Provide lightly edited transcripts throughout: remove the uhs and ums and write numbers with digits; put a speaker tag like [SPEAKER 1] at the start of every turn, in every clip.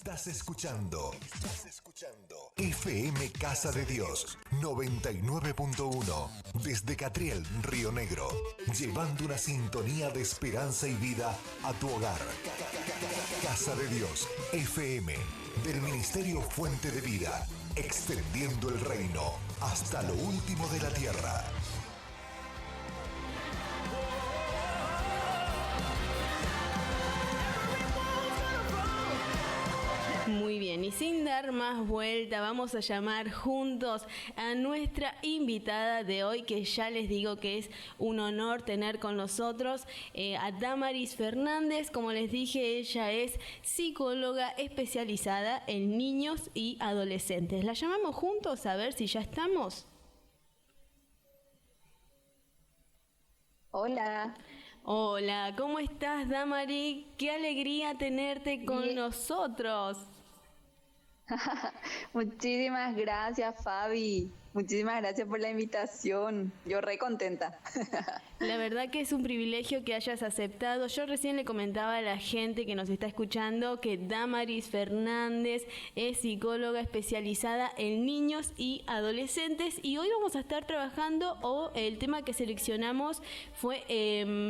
[SPEAKER 1] Estás escuchando FM Casa de Dios 99.1 desde Catriel, Río Negro, llevando una sintonía de esperanza y vida a tu hogar. Casa de Dios FM del Ministerio Fuente de Vida, extendiendo el reino hasta lo último de la tierra.
[SPEAKER 2] Muy bien, y sin dar más vuelta, vamos a llamar juntos a nuestra invitada de hoy, que ya les digo que es un honor tener con nosotros a Damaris Fernández. Como les dije, ella es psicóloga especializada en niños y adolescentes. ¿La llamamos juntos a ver si ya estamos?
[SPEAKER 3] Hola.
[SPEAKER 2] Hola, ¿cómo estás, Damaris? Qué alegría tenerte con nosotros.
[SPEAKER 3] Muchísimas gracias, Fabi. Muchísimas gracias por la invitación. Yo re contenta.
[SPEAKER 2] La verdad que es un privilegio que hayas aceptado. Yo recién le comentaba a la gente que nos está escuchando que Damaris Fernández es psicóloga especializada en niños y adolescentes, y hoy vamos a estar trabajando, el tema que seleccionamos fue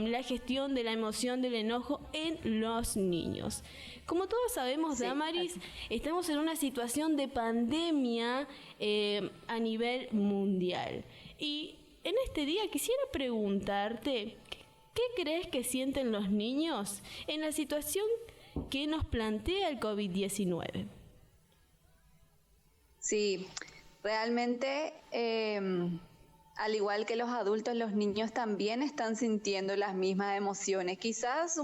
[SPEAKER 2] la gestión de la emoción del enojo en los niños. Como todos sabemos, sí, Damaris, estamos en una situación de pandemia a nivel mundial. Y en este día quisiera preguntarte, ¿qué crees que sienten los niños en la situación que nos plantea el COVID-19?
[SPEAKER 3] Sí, realmente, al igual que los adultos, los niños también están sintiendo las mismas emociones, quizás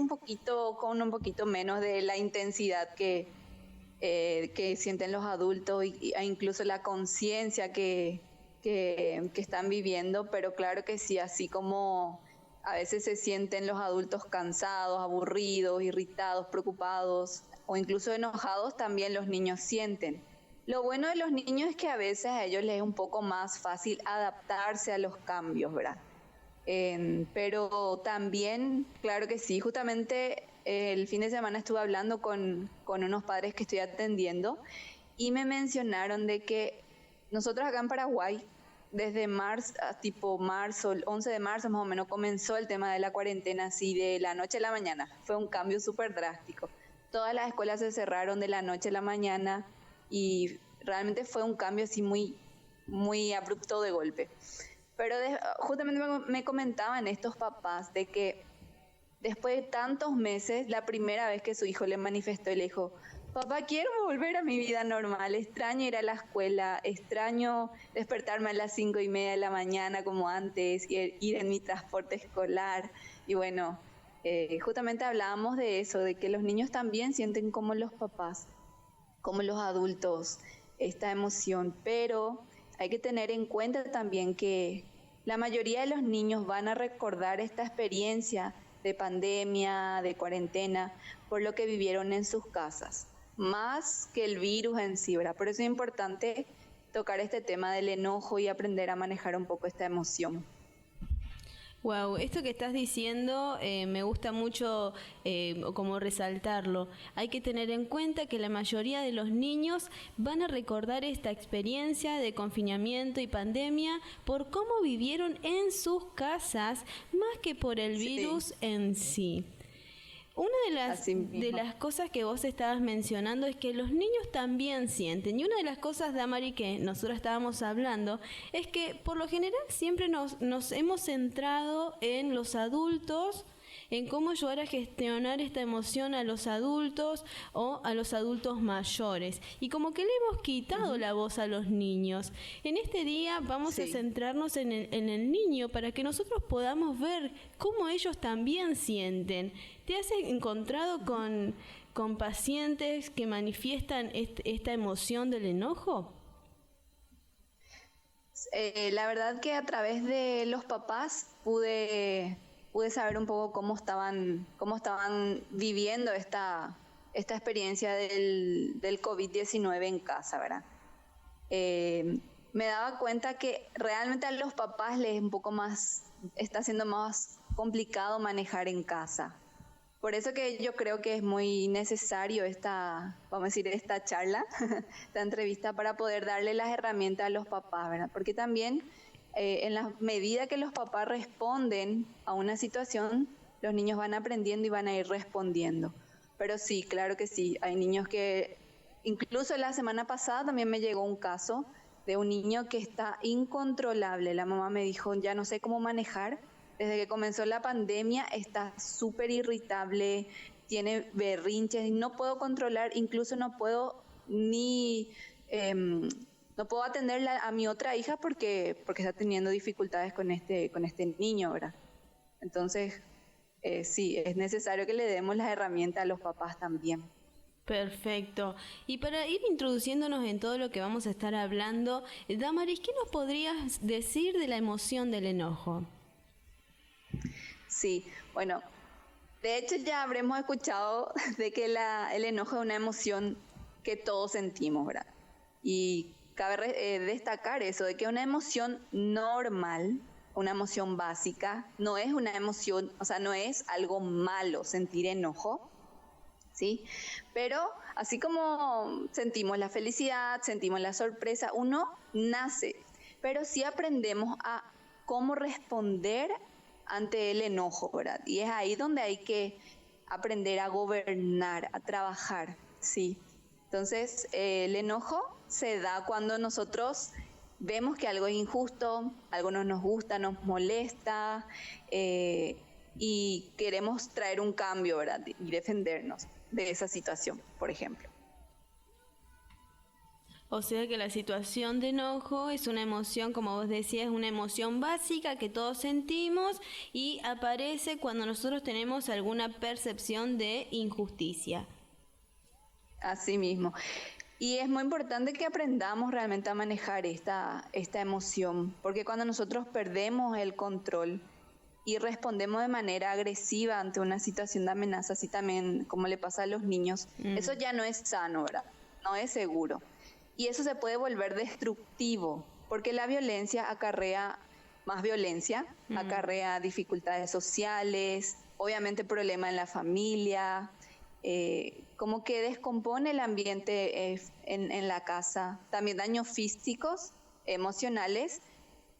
[SPEAKER 3] con un poquito menos de la intensidad que sienten los adultos e incluso la conciencia que están viviendo, pero claro que sí, así como a veces se sienten los adultos cansados, aburridos, irritados, preocupados o incluso enojados, también los niños sienten. Lo bueno de los niños es que a veces a ellos les es un poco más fácil adaptarse a los cambios, ¿verdad? Pero también, claro que sí, justamente el fin de semana estuve hablando con unos padres que estoy atendiendo y me mencionaron de que nosotros acá en Paraguay, desde marzo, el 11 de marzo más o menos, comenzó el tema de la cuarentena así de la noche a la mañana. Fue un cambio súper drástico. Todas las escuelas se cerraron de la noche a la mañana y realmente fue un cambio así muy, muy abrupto de golpe. Pero justamente me comentaban estos papás de que después de tantos meses, la primera vez que su hijo le manifestó y le dijo: papá, quiero volver a mi vida normal, extraño ir a la escuela, extraño despertarme a las 5:30 de la mañana como antes, ir en mi transporte escolar. Y bueno, justamente hablábamos de eso, de que los niños también sienten como los papás, como los adultos, esta emoción, pero hay que tener en cuenta también que la mayoría de los niños van a recordar esta experiencia de pandemia, de cuarentena, por lo que vivieron en sus casas, más que el virus en sí, ¿verdad? Por eso es importante tocar este tema del enojo y aprender a manejar un poco esta emoción.
[SPEAKER 2] Wow, esto que estás diciendo me gusta mucho como resaltarlo. Hay que tener en cuenta que la mayoría de los niños van a recordar esta experiencia de confinamiento y pandemia por cómo vivieron en sus casas, más que por el virus en sí. Una de las cosas que vos estabas mencionando es que los niños también sienten, y una de las cosas, Damari, que nosotros estábamos hablando es que por lo general siempre nos hemos centrado en los adultos, en cómo ayudar a gestionar esta emoción a los adultos o a los adultos mayores, y como que le hemos quitado la voz a los niños. En este día vamos a centrarnos en el niño para que nosotros podamos ver cómo ellos también sienten. ¿Te has encontrado con pacientes que manifiestan esta emoción del enojo?
[SPEAKER 3] La verdad que a través de los papás pude saber un poco cómo estaban viviendo esta experiencia del COVID-19 en casa, ¿verdad? Me daba cuenta que realmente a los papás les es un poco más, está siendo más complicado manejar en casa, Por eso que yo creo que es muy necesario vamos a decir, esta charla, esta entrevista, para poder darle las herramientas a los papás, ¿verdad? Porque también en la medida que los papás responden a una situación, los niños van aprendiendo y van a ir respondiendo. Pero sí, claro que sí, hay niños que, incluso la semana pasada también me llegó un caso de un niño que está incontrolable. La mamá me dijo, ya no sé cómo manejar. Desde que comenzó la pandemia está súper irritable, tiene berrinches, y no puedo controlar, incluso no puedo no puedo atender a mi otra hija porque está teniendo dificultades con este niño, ¿verdad? Entonces, sí, es necesario que le demos las herramientas a los papás también.
[SPEAKER 2] Perfecto. Y para ir introduciéndonos en todo lo que vamos a estar hablando, Damaris, ¿qué nos podrías decir de la emoción del enojo?
[SPEAKER 3] Sí, bueno, de hecho ya habremos escuchado de que el enojo es una emoción que todos sentimos, ¿verdad? Y cabe destacar eso, de que una emoción normal, una emoción básica, no es una emoción, o sea, no es algo malo sentir enojo, ¿sí? Pero así como sentimos la felicidad, sentimos la sorpresa, uno nace, pero sí aprendemos a cómo responder ante el enojo, ¿verdad? Y es ahí donde hay que aprender a gobernar, a trabajar, ¿sí? Entonces, el enojo se da cuando nosotros vemos que algo es injusto, algo no nos gusta, nos molesta, y queremos traer un cambio, ¿verdad? Y defendernos de esa situación, por ejemplo.
[SPEAKER 2] O sea que la situación de enojo es una emoción, como vos decías, una emoción básica que todos sentimos y aparece cuando nosotros tenemos alguna percepción de injusticia.
[SPEAKER 3] Así mismo. Y es muy importante que aprendamos realmente a manejar esta emoción, porque cuando nosotros perdemos el control y respondemos de manera agresiva ante una situación de amenaza, así también como le pasa a los niños, eso ya no es sano, ¿verdad? No es seguro. Y eso se puede volver destructivo, porque la violencia acarrea más violencia, acarrea dificultades sociales, obviamente problemas en la familia, como que descompone el ambiente en la casa, también daños físicos, emocionales,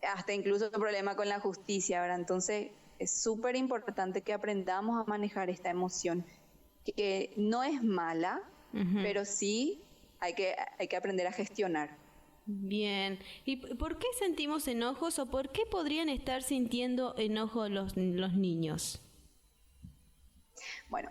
[SPEAKER 3] hasta incluso problemas con la justicia, ¿verdad? Entonces es súper importante que aprendamos a manejar esta emoción, que no es mala, pero sí hay que aprender a gestionar.
[SPEAKER 2] Bien. ¿Y por qué sentimos enojos o por qué podrían estar sintiendo enojo los niños?
[SPEAKER 3] Bueno,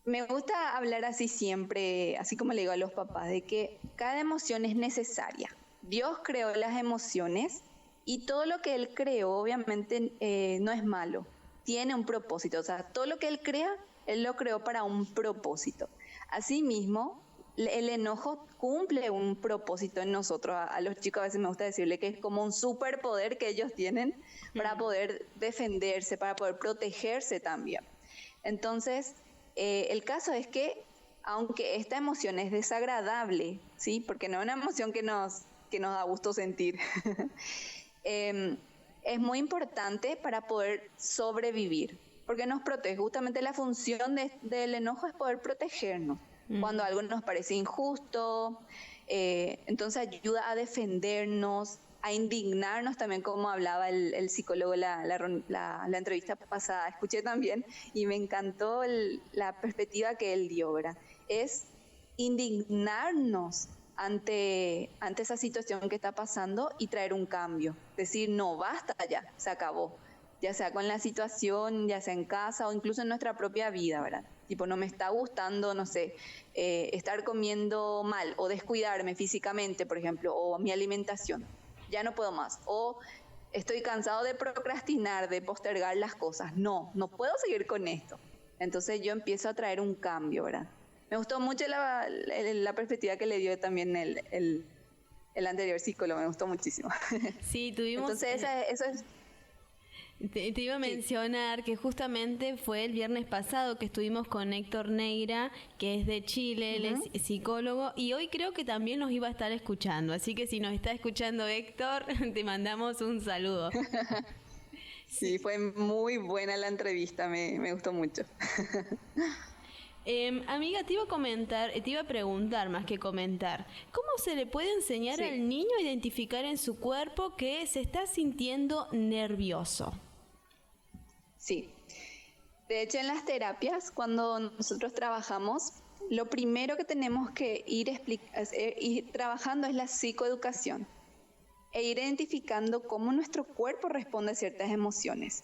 [SPEAKER 3] me gusta hablar así siempre, así como le digo a los papás, de que cada emoción es necesaria. Dios creó las emociones y todo lo que Él creó obviamente no es malo, tiene un propósito. O sea, todo lo que Él crea, Él lo creó para un propósito. Asimismo, el enojo cumple un propósito en nosotros. A los chicos a veces me gusta decirle que es como un superpoder que ellos tienen para poder defenderse, para poder protegerse también. Entonces, el caso es que, aunque esta emoción es desagradable, ¿sí? Porque no es una emoción que nos da gusto sentir, es muy importante para poder sobrevivir, porque nos protege. Justamente la función del enojo es poder protegernos. Cuando algo nos parece injusto, entonces ayuda a defendernos, a indignarnos también, como hablaba el psicólogo la entrevista pasada, escuché también y me encantó la perspectiva que él dio, ¿verdad? Es indignarnos ante esa situación que está pasando y traer un cambio, decir no, basta ya, se acabó, ya sea con la situación, ya sea en casa o incluso en nuestra propia vida, ¿verdad? Tipo, no me está gustando, no sé, estar comiendo mal o descuidarme físicamente, por ejemplo, o mi alimentación. Ya no puedo más. O estoy cansado de procrastinar, de postergar las cosas. No puedo seguir con esto. Entonces yo empiezo a traer un cambio, ¿verdad? Me gustó mucho la perspectiva que le dio también el anterior psicólogo, me gustó muchísimo.
[SPEAKER 2] Sí, tuvimos...
[SPEAKER 3] Entonces eso es...
[SPEAKER 2] Te iba a mencionar que justamente fue el viernes pasado que estuvimos con Héctor Neira, que es de Chile, él es psicólogo, y hoy creo que también nos iba a estar escuchando. Así que si nos está escuchando Héctor, te mandamos un saludo.
[SPEAKER 3] Sí, fue muy buena la entrevista, me gustó mucho.
[SPEAKER 2] Amiga, te iba a preguntar más que comentar, ¿cómo se le puede enseñar al niño a identificar en su cuerpo que se está sintiendo nervioso?
[SPEAKER 3] Sí, de hecho en las terapias, cuando nosotros trabajamos, lo primero que tenemos que ir trabajando es la psicoeducación e ir identificando cómo nuestro cuerpo responde a ciertas emociones.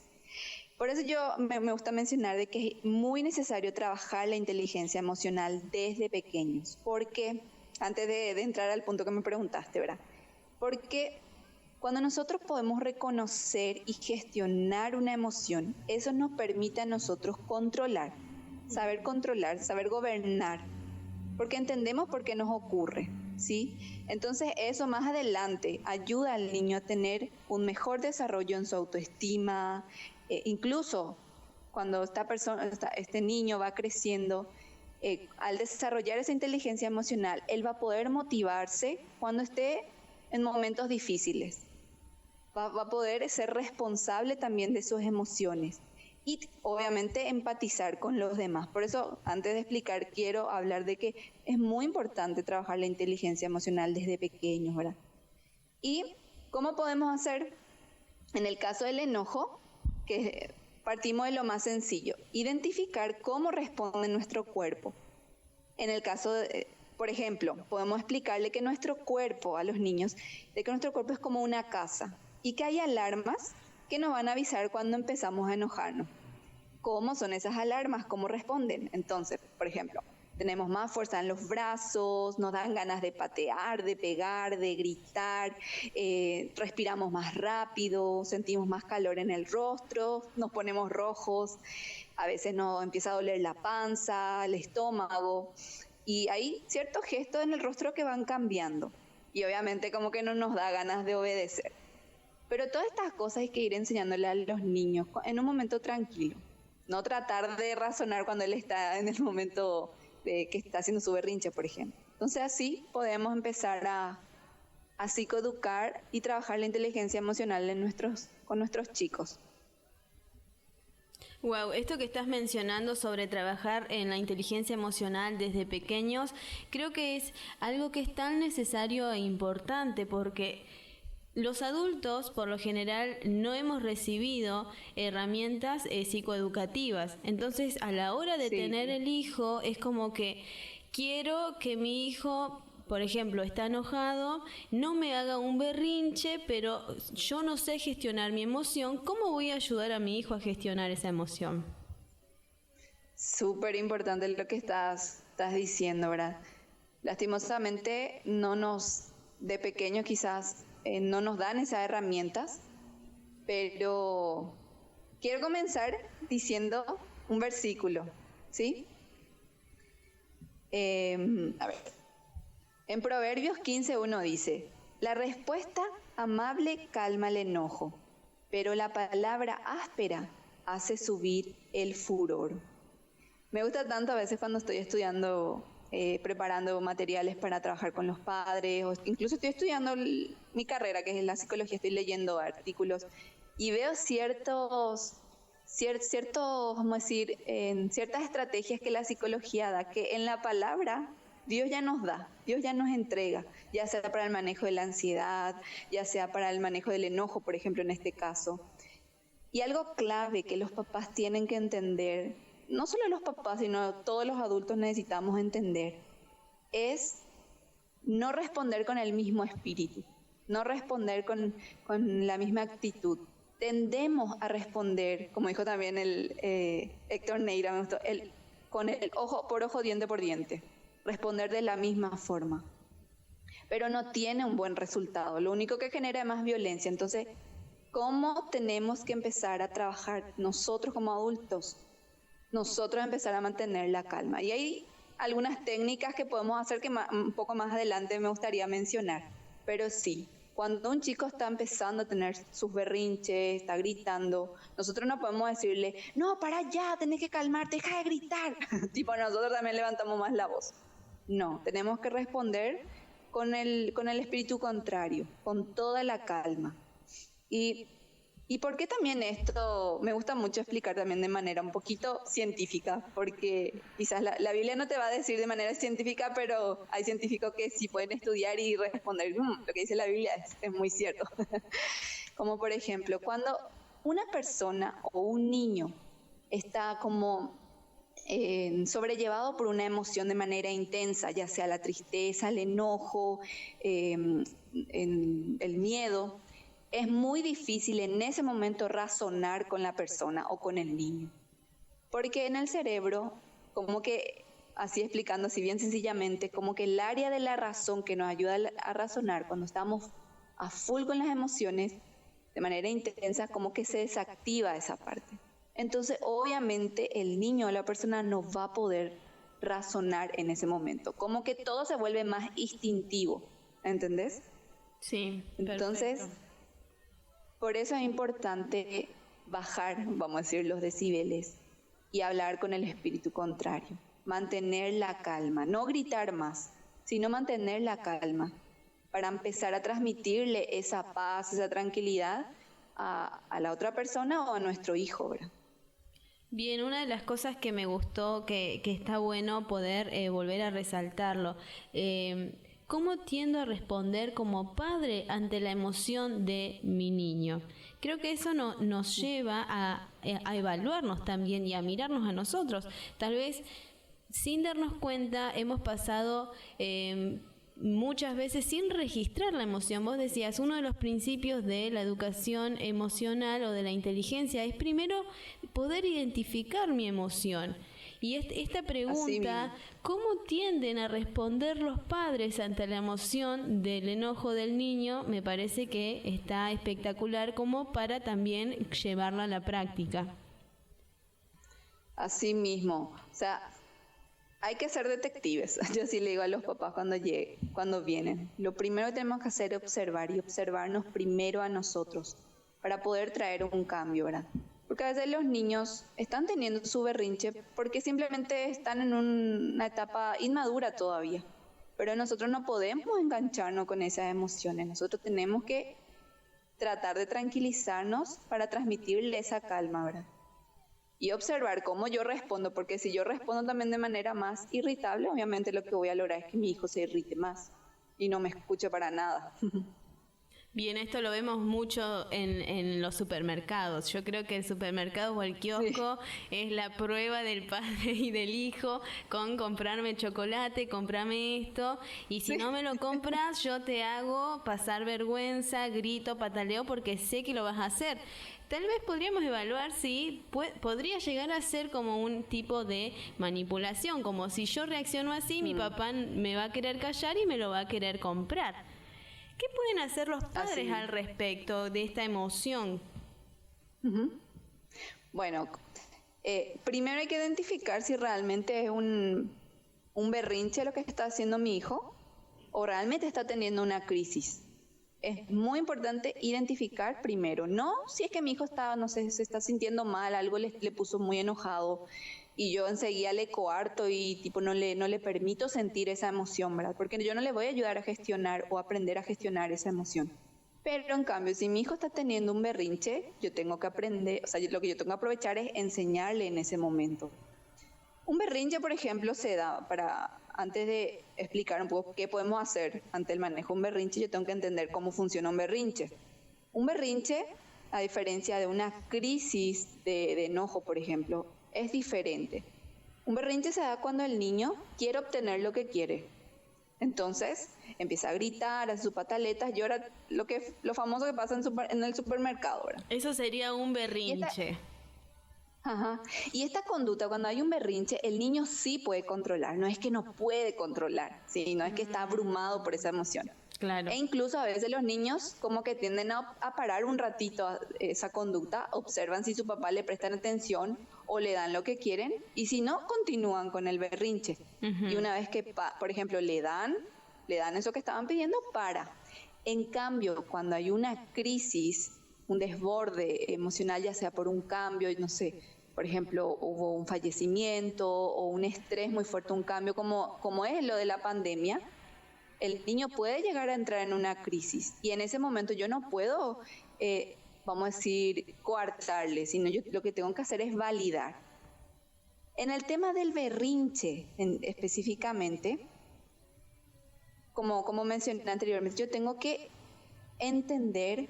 [SPEAKER 3] Por eso me gusta mencionar de que es muy necesario trabajar la inteligencia emocional desde pequeños. Porque, antes de entrar al punto que me preguntaste, ¿verdad? Porque cuando nosotros podemos reconocer y gestionar una emoción, eso nos permite a nosotros controlar, saber gobernar, porque entendemos por qué nos ocurre, ¿sí? Entonces eso más adelante ayuda al niño a tener un mejor desarrollo en su autoestima. Incluso cuando este niño va creciendo, al desarrollar esa inteligencia emocional, él va a poder motivarse cuando esté en momentos difíciles. Va a poder ser responsable también de sus emociones y obviamente empatizar con los demás. Por eso, antes de explicar, quiero hablar de que es muy importante trabajar la inteligencia emocional desde pequeños, ¿verdad? ¿Y cómo podemos hacer? En el caso del enojo, que partimos de lo más sencillo, identificar cómo responde nuestro cuerpo. En el caso por ejemplo, podemos explicarle que nuestro cuerpo, a los niños, de que nuestro cuerpo es como una casa y que hay alarmas que nos van a avisar cuando empezamos a enojarnos. ¿Cómo son esas alarmas? ¿Cómo responden? Entonces, por ejemplo, tenemos más fuerza en los brazos, nos dan ganas de patear, de pegar, de gritar, respiramos más rápido, sentimos más calor en el rostro, nos ponemos rojos, a veces nos empieza a doler la panza, el estómago, y hay ciertos gestos en el rostro que van cambiando, y obviamente como que no nos da ganas de obedecer. Pero todas estas cosas hay que ir enseñándole a los niños en un momento tranquilo, no tratar de razonar cuando él está en el momento que está haciendo su berrinche, por ejemplo. Entonces así podemos empezar a psicoeducar y trabajar la inteligencia emocional con nuestros chicos.
[SPEAKER 2] Wow, esto que estás mencionando sobre trabajar en la inteligencia emocional desde pequeños, creo que es algo que es tan necesario e importante porque los adultos, por lo general, no hemos recibido herramientas psicoeducativas. Entonces, a la hora de tener el hijo, es como que quiero que mi hijo, por ejemplo, está enojado, no me haga un berrinche, pero yo no sé gestionar mi emoción. ¿Cómo voy a ayudar a mi hijo a gestionar esa emoción?
[SPEAKER 3] Súper importante lo que estás diciendo, ¿verdad? Lastimosamente, de pequeño quizás no nos dan esas herramientas, pero quiero comenzar diciendo un versículo, ¿sí? A ver, en Proverbios 15:1 dice, la respuesta amable calma el enojo, pero la palabra áspera hace subir el furor. Me gusta tanto a veces cuando estoy estudiando, preparando materiales para trabajar con los padres, o incluso estoy estudiando mi carrera, que es la psicología, estoy leyendo artículos y veo ciertos, vamos a decir, ciertas estrategias que la psicología da, que en la palabra Dios ya nos da, Dios ya nos entrega, ya sea para el manejo de la ansiedad, ya sea para el manejo del enojo, por ejemplo, en este caso. Y algo clave que los papás tienen que entender, no solo los papás, sino todos los adultos necesitamos entender, es no responder con el mismo espíritu, no responder con la misma actitud. Tendemos a responder, como dijo también Héctor Neira, me gustó, con el ojo por ojo, diente por diente, responder de la misma forma. Pero no tiene un buen resultado, lo único que genera es más violencia. Entonces, ¿cómo tenemos que empezar a trabajar nosotros como adultos? Nosotros empezar a mantener la calma. Y hay algunas técnicas que podemos hacer que un poco más adelante me gustaría mencionar. Pero sí, cuando un chico está empezando a tener sus berrinches, está gritando, nosotros no podemos decirle, no, para allá, tenés que calmarte, deja de gritar. Tipo, nosotros también levantamos más la voz. No, tenemos que responder con el espíritu contrario, con toda la calma. Y ¿Y por qué también esto? Me gusta mucho explicar también de manera un poquito científica, porque quizás la Biblia no te va a decir de manera científica, pero hay científicos que sí pueden estudiar y responder, lo que dice la Biblia es muy cierto. Como por ejemplo, cuando una persona o un niño está como sobrellevado por una emoción de manera intensa, ya sea la tristeza, el enojo, el miedo, es muy difícil en ese momento razonar con la persona o con el niño. Porque en el cerebro, como que, así explicando así bien sencillamente, como que el área de la razón que nos ayuda a razonar cuando estamos a full con las emociones, de manera intensa, como que se desactiva esa parte. Entonces, obviamente, el niño o la persona no va a poder razonar en ese momento. Como que todo se vuelve más instintivo, ¿entendés?
[SPEAKER 2] Sí,
[SPEAKER 3] entonces,
[SPEAKER 2] perfecto.
[SPEAKER 3] Por eso es importante bajar, vamos a decir, los decibeles y hablar con el espíritu contrario. Mantener la calma, no gritar más, sino mantener la calma para empezar a transmitirle esa paz, esa tranquilidad a la otra persona o a nuestro hijo, ¿verdad?
[SPEAKER 2] Bien, una de las cosas que me gustó, que está bueno poder volver a resaltarlo, ¿cómo tiendo a responder como padre ante la emoción de mi niño? Creo que eso nos lleva a evaluarnos también y a mirarnos a nosotros. Tal vez sin darnos cuenta hemos pasado muchas veces sin registrar la emoción. Vos decías, uno de los principios de la educación emocional o de la inteligencia es primero poder identificar mi emoción. Y esta pregunta, ¿cómo tienden a responder los padres ante la emoción del enojo del niño? Me parece que está espectacular como para también llevarla a la práctica.
[SPEAKER 3] Así mismo, o sea, hay que ser detectives. Yo así le digo a los papás cuando vienen. Lo primero que tenemos que hacer es observar y observarnos primero a nosotros para poder traer un cambio, ¿verdad? Porque a veces los niños están teniendo su berrinche porque simplemente están en una etapa inmadura todavía. Pero nosotros no podemos engancharnos con esas emociones. Nosotros tenemos que tratar de tranquilizarnos para transmitirle esa calma, ¿verdad? Y observar cómo yo respondo, porque si yo respondo también de manera más irritable, obviamente lo que voy a lograr es que mi hijo se irrite más y no me escuche para nada.
[SPEAKER 2] Bien, esto lo vemos mucho en los supermercados. Yo creo que el supermercado o el kiosco es la prueba del padre y del hijo con comprarme chocolate, comprame esto, y si no me lo compras, yo te hago pasar vergüenza, grito, pataleo, porque sé que lo vas a hacer. Tal vez podríamos evaluar si podría llegar a ser como un tipo de manipulación, como si yo reacciono así, mi papá me va a querer callar y me lo va a querer comprar. ¿Qué pueden hacer los padres al respecto de esta emoción?
[SPEAKER 3] Bueno, primero hay que identificar si realmente es un berrinche lo que está haciendo mi hijo o realmente está teniendo una crisis. Es muy importante identificar primero, no si es que mi hijo está, no sé, se está sintiendo mal, algo le puso muy enojado y yo enseguida le coarto y tipo no le permito sentir esa emoción, ¿verdad? Porque yo no le voy a ayudar a gestionar o aprender a gestionar esa emoción. Pero en cambio, si mi hijo está teniendo un berrinche, yo tengo que aprender, o sea, lo que yo tengo que aprovechar es enseñarle en ese momento. Un berrinche, por ejemplo, se da antes de explicar un poco qué podemos hacer ante el manejo de un berrinche, yo tengo que entender cómo funciona un berrinche. Un berrinche, a diferencia de una crisis de enojo, por ejemplo, es diferente. Un berrinche se da cuando el niño quiere obtener lo que quiere. Entonces empieza a gritar, hace sus pataletas, llora, lo famoso que pasa en el supermercado, ¿verdad?
[SPEAKER 2] Eso sería un berrinche.
[SPEAKER 3] Y esta conducta, cuando hay un berrinche, el niño sí puede controlar, no es que no puede controlar, ¿sí? No es que está abrumado por esa emoción.
[SPEAKER 2] Claro.
[SPEAKER 3] E incluso a veces los niños como que tienden a parar un ratito esa conducta, observan si su papá le prestan atención o le dan lo que quieren, y si no, continúan con el berrinche. Y una vez que, por ejemplo, le dan eso que estaban pidiendo, para. En cambio, cuando hay una crisis, un desborde emocional, ya sea por un cambio, no sé, por ejemplo, hubo un fallecimiento o un estrés muy fuerte, un cambio como es lo de la pandemia, el niño puede llegar a entrar en una crisis y en ese momento yo no puedo vamos a decir, coartarle, sino yo lo que tengo que hacer es validar. En el tema del berrinche específicamente, como mencioné anteriormente, yo tengo que entender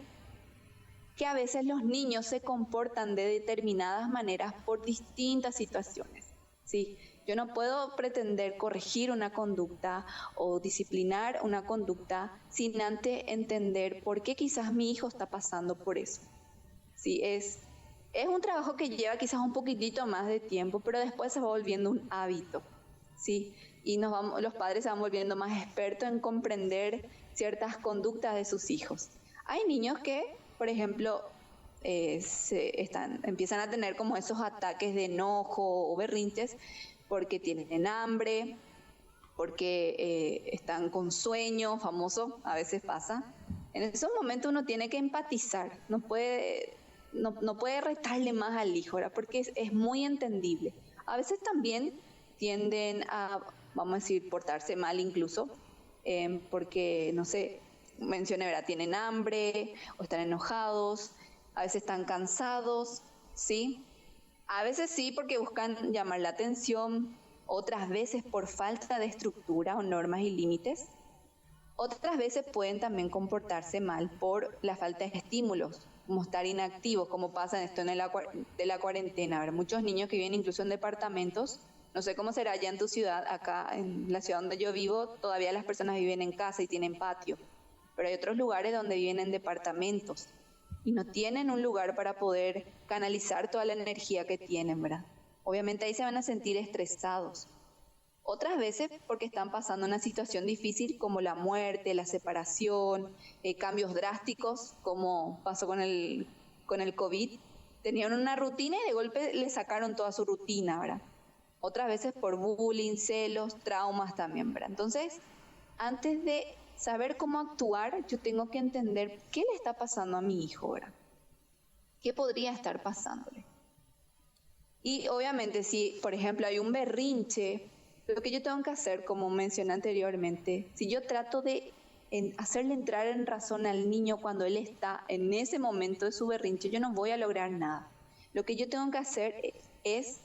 [SPEAKER 3] que a veces los niños se comportan de determinadas maneras por distintas situaciones, ¿sí? Yo no puedo pretender corregir una conducta o disciplinar una conducta sin antes entender por qué quizás mi hijo está pasando por eso. Sí, es un trabajo que lleva quizás un poquitito más de tiempo, pero después se va volviendo un hábito, ¿sí? Y los padres se van volviendo más expertos en comprender ciertas conductas de sus hijos. Hay niños que, por ejemplo, empiezan a tener como esos ataques de enojo o berrinches porque tienen hambre, porque están con sueño, famoso, a veces pasa. En esos momentos uno tiene que empatizar, no puede retarle más al hijo, ¿verdad? Porque es muy entendible. A veces también tienden a, vamos a decir, portarse mal incluso, porque, no sé, mencioné, ¿verdad? Tienen hambre o están enojados, a veces están cansados, ¿sí? A veces sí porque buscan llamar la atención, otras veces por falta de estructura o normas y límites. Otras veces pueden también comportarse mal por la falta de estímulos, como estar inactivos, como pasa en esto de la cuarentena. ¿Verdad? Muchos niños que viven incluso en departamentos, no sé cómo será allá en tu ciudad, acá en la ciudad donde yo vivo, todavía las personas viven en casa y tienen patio, pero hay otros lugares donde viven en departamentos y no tienen un lugar para poder canalizar toda la energía que tienen, ¿verdad? Obviamente ahí se van a sentir estresados. Otras veces porque están pasando una situación difícil como la muerte, la separación, cambios drásticos como pasó con el COVID. Tenían una rutina y de golpe le sacaron toda su rutina, ¿verdad? Otras veces por bullying, celos, traumas también, ¿verdad? Entonces, antes de saber cómo actuar, yo tengo que entender qué le está pasando a mi hijo, ¿verdad? ¿Qué podría estar pasándole? Y obviamente si, por ejemplo, hay un berrinche, lo que yo tengo que hacer, como mencioné anteriormente, si yo trato de hacerle entrar en razón al niño cuando él está en ese momento de su berrinche, yo no voy a lograr nada. Lo que yo tengo que hacer es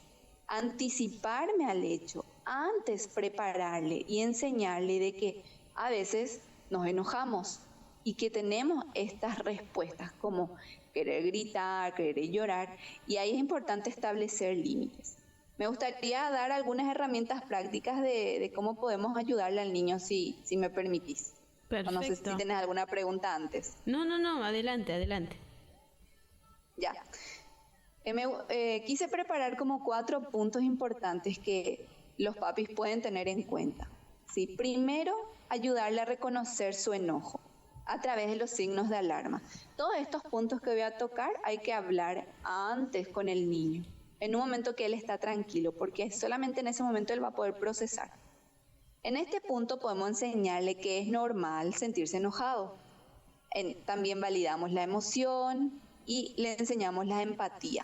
[SPEAKER 3] anticiparme al hecho, antes prepararle y enseñarle de que a veces nos enojamos y que tenemos estas respuestas como querer gritar, querer llorar, y ahí es importante establecer límites. Me gustaría dar algunas herramientas prácticas de cómo podemos ayudarle al niño, si me permitís.
[SPEAKER 2] Perfecto.
[SPEAKER 3] No sé si tienes alguna pregunta antes.
[SPEAKER 2] No, adelante.
[SPEAKER 3] Ya. Quise preparar como 4 puntos importantes que los papis pueden tener en cuenta. ¿Sí? Primero, ayudarle a reconocer su enojo a través de los signos de alarma. Todos estos puntos que voy a tocar hay que hablar antes con el niño, en un momento que él está tranquilo, porque solamente en ese momento él va a poder procesar. En este punto podemos enseñarle que es normal sentirse enojado. También validamos la emoción y le enseñamos la empatía.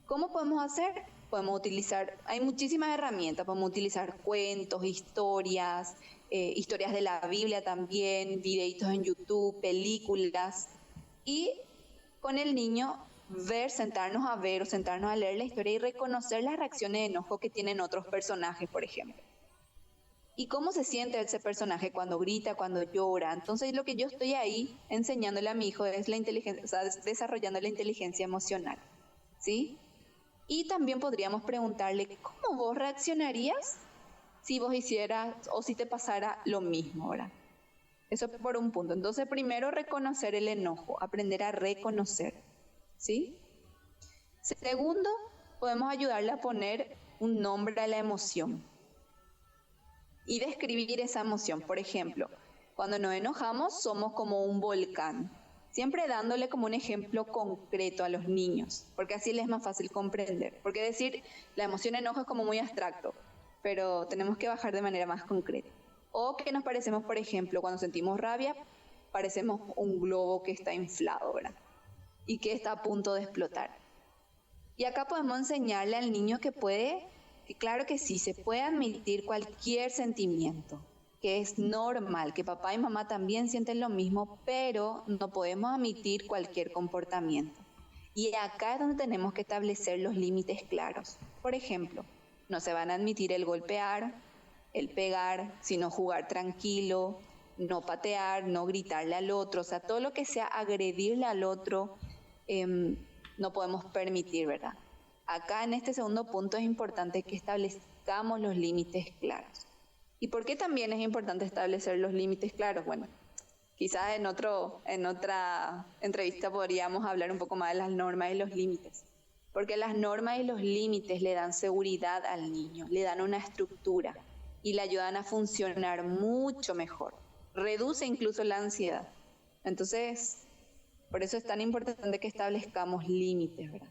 [SPEAKER 3] ¿Cómo podemos hacer? Podemos utilizar, hay muchísimas herramientas, podemos utilizar cuentos, historias de la Biblia también, videitos en YouTube, películas, y con el niño sentarnos a ver o sentarnos a leer la historia y reconocer las reacciones de enojo que tienen otros personajes, por ejemplo. Y cómo se siente ese personaje cuando grita, cuando llora. Entonces lo que yo estoy ahí enseñándole a mi hijo es desarrollando la inteligencia emocional, ¿sí? Y también podríamos preguntarle, ¿cómo vos reaccionarías si vos hicieras o si te pasara lo mismo, ¿verdad? Eso por un punto. Entonces, primero reconocer el enojo, aprender a reconocer, ¿sí? Segundo, podemos ayudarle a poner un nombre a la emoción y describir esa emoción. Por ejemplo, cuando nos enojamos somos como un volcán. Siempre dándole como un ejemplo concreto a los niños, porque así les es más fácil comprender. Porque decir la emoción enojo es como muy abstracto, pero tenemos que bajar de manera más concreta. O que nos parecemos, por ejemplo, cuando sentimos rabia, parecemos un globo que está inflado, ¿verdad? Y que está a punto de explotar. Y acá podemos enseñarle al niño que claro que sí, se puede admitir cualquier sentimiento, que es normal, que papá y mamá también sienten lo mismo, pero no podemos admitir cualquier comportamiento. Y acá es donde tenemos que establecer los límites claros. Por ejemplo, no se van a admitir el golpear, el pegar, sino jugar tranquilo, no patear, no gritarle al otro, o sea, todo lo que sea agredirle al otro, no podemos permitir, ¿verdad? Acá en este segundo punto es importante que establezcamos los límites claros. ¿Y por qué también es importante establecer los límites claros? Bueno, quizás en otra entrevista podríamos hablar un poco más de las normas y los límites, porque las normas y los límites le dan seguridad al niño, le dan una estructura y le ayudan a funcionar mucho mejor. Reduce incluso la ansiedad. Entonces, por eso es tan importante que establezcamos límites, ¿verdad?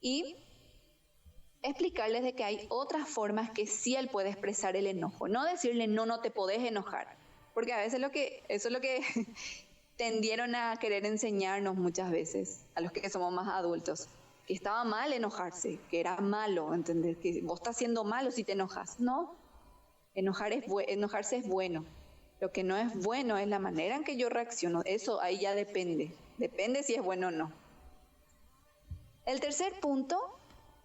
[SPEAKER 3] Y explicarles de que hay otras formas que sí él puede expresar el enojo. No decirle, no te podés enojar. Porque a veces eso es lo que tendieron a querer enseñarnos muchas veces, a los que somos más adultos. Que estaba mal enojarse, que era malo, ¿entendés? Que vos estás haciendo malo si te enojas. No, enojarse es bueno. Lo que no es bueno es la manera en que yo reacciono. Eso ahí ya depende. Depende si es bueno o no. El tercer punto,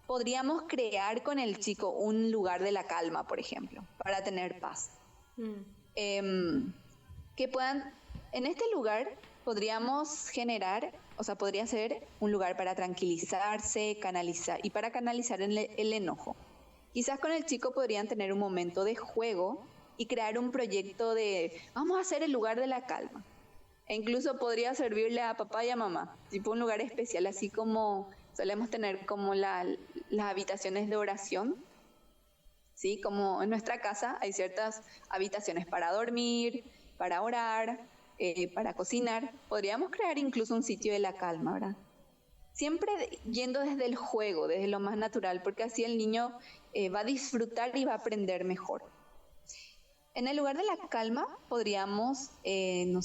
[SPEAKER 3] podríamos crear con el chico un lugar de la calma, por ejemplo, para tener paz. Que puedan, en este lugar podríamos generar, o sea, podría ser un lugar para tranquilizarse, canalizar, y para canalizar el enojo. Quizás con el chico podrían tener un momento de juego y crear un proyecto de, vamos a hacer el lugar de la calma. E incluso podría servirle a papá y a mamá, tipo un lugar especial, así como solemos tener como las habitaciones de oración, ¿sí? Como en nuestra casa hay ciertas habitaciones para dormir, para orar, para cocinar. Podríamos crear incluso un sitio de la calma, ¿verdad? Siempre yendo desde el juego, desde lo más natural, porque así el niño va a disfrutar y va a aprender mejor. En el lugar de la calma podríamos, que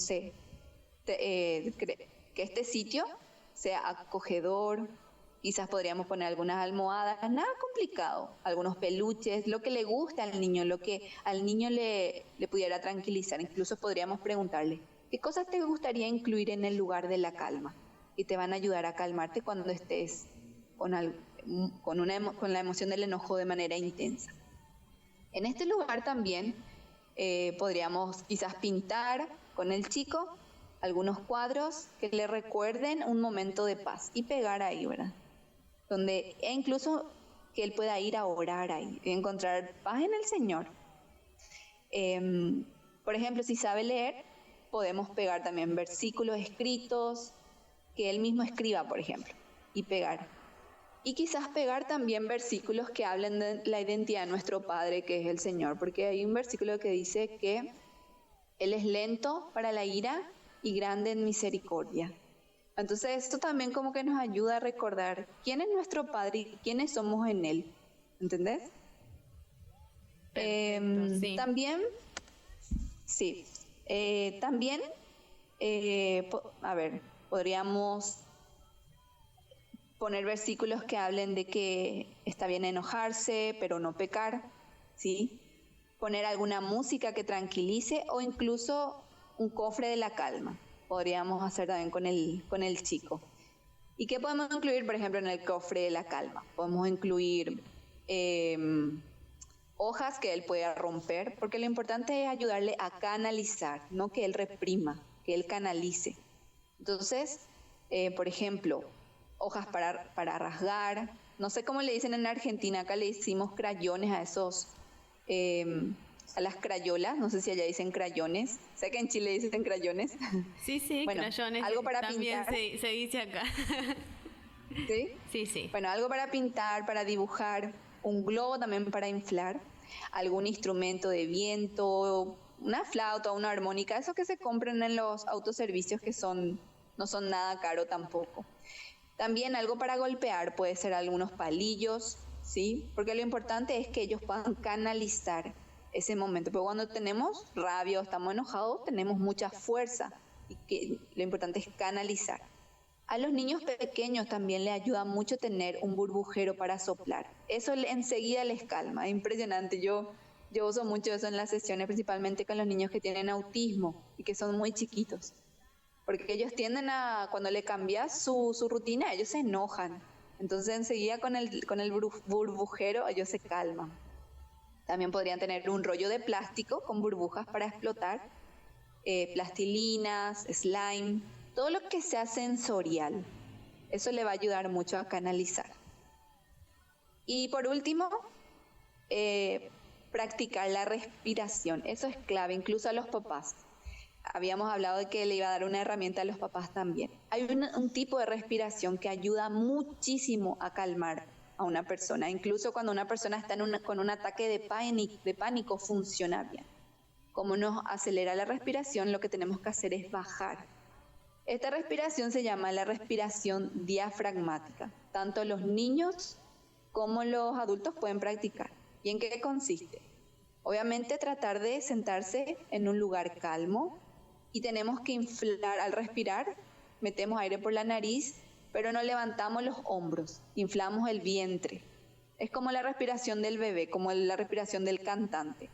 [SPEAKER 3] este sitio sea acogedor. Quizás podríamos poner algunas almohadas, nada complicado, algunos peluches, lo que le gusta al niño, lo que al niño le pudiera tranquilizar. Incluso podríamos preguntarle, ¿qué cosas te gustaría incluir en el lugar de la calma? Y te van a ayudar a calmarte cuando estés con la emoción del enojo de manera intensa. En este lugar también podríamos quizás pintar con el chico algunos cuadros que le recuerden un momento de paz y pegar ahí, ¿verdad? E incluso que él pueda ir a orar ahí, encontrar paz en el Señor. Por ejemplo, si sabe leer, podemos pegar también versículos escritos, que él mismo escriba, por ejemplo, y pegar. Y quizás pegar también versículos que hablen de la identidad de nuestro Padre, que es el Señor, porque hay un versículo que dice que Él es lento para la ira y grande en misericordia. Entonces esto también como que nos ayuda a recordar quién es nuestro Padre y quiénes somos en Él, ¿entendés?
[SPEAKER 2] Sí.
[SPEAKER 3] También, podríamos poner versículos que hablen de que está bien enojarse, pero no pecar, ¿sí? Poner alguna música que tranquilice o incluso un cofre de la calma. Podríamos hacer también con el chico. ¿Y qué podemos incluir, por ejemplo, en el cofre de la calma? Podemos incluir hojas que él pueda romper, porque lo importante es ayudarle a canalizar, no que él reprima, que él canalice. Entonces, por ejemplo, hojas para rasgar, no sé cómo le dicen en Argentina, acá le decimos crayones a esos... a las crayolas, no sé si allá dicen crayones, sé que en Chile dicen crayones.
[SPEAKER 2] Sí, bueno, crayones,
[SPEAKER 3] algo para
[SPEAKER 2] también
[SPEAKER 3] pintar.
[SPEAKER 2] se dice acá.
[SPEAKER 3] ¿Sí?
[SPEAKER 2] Sí.
[SPEAKER 3] Bueno, algo para pintar, para dibujar, un globo también para inflar, algún instrumento de viento, una flauta, una armónica, eso que se compran en los autoservicios que no son nada caro tampoco. También algo para golpear, puede ser algunos palillos, ¿sí? Porque lo importante es que ellos puedan canalizar ese momento, pero cuando tenemos rabia o estamos enojados, tenemos mucha fuerza y que lo importante es canalizar. A los niños pequeños también les ayuda mucho tener un burbujero para soplar. Eso enseguida les calma, es impresionante. Yo Yo uso mucho eso en las sesiones, principalmente con los niños que tienen autismo y que son muy chiquitos. Porque ellos tienden a, cuando le cambias su rutina, ellos se enojan. Entonces enseguida con el burbujero ellos se calman. También podrían tener un rollo de plástico con burbujas para explotar, plastilinas, slime, todo lo que sea sensorial. Eso le va a ayudar mucho a canalizar. Y por último, practicar la respiración. Eso es clave, incluso a los papás. Habíamos hablado de que le iba a dar una herramienta a los papás también. Hay un tipo de respiración que ayuda muchísimo a calmar a una persona. Incluso cuando una persona está con un ataque de pánico, funciona bien. Como nos acelera la respiración, lo que tenemos que hacer es bajar. Esta respiración se llama la respiración diafragmática. Tanto los niños como los adultos pueden practicar. ¿Y en qué consiste? Obviamente tratar de sentarse en un lugar calmo y tenemos que inflar al respirar, metemos aire por la nariz, pero no levantamos los hombros, inflamos el vientre. Es como la respiración del bebé, como la respiración del cantante.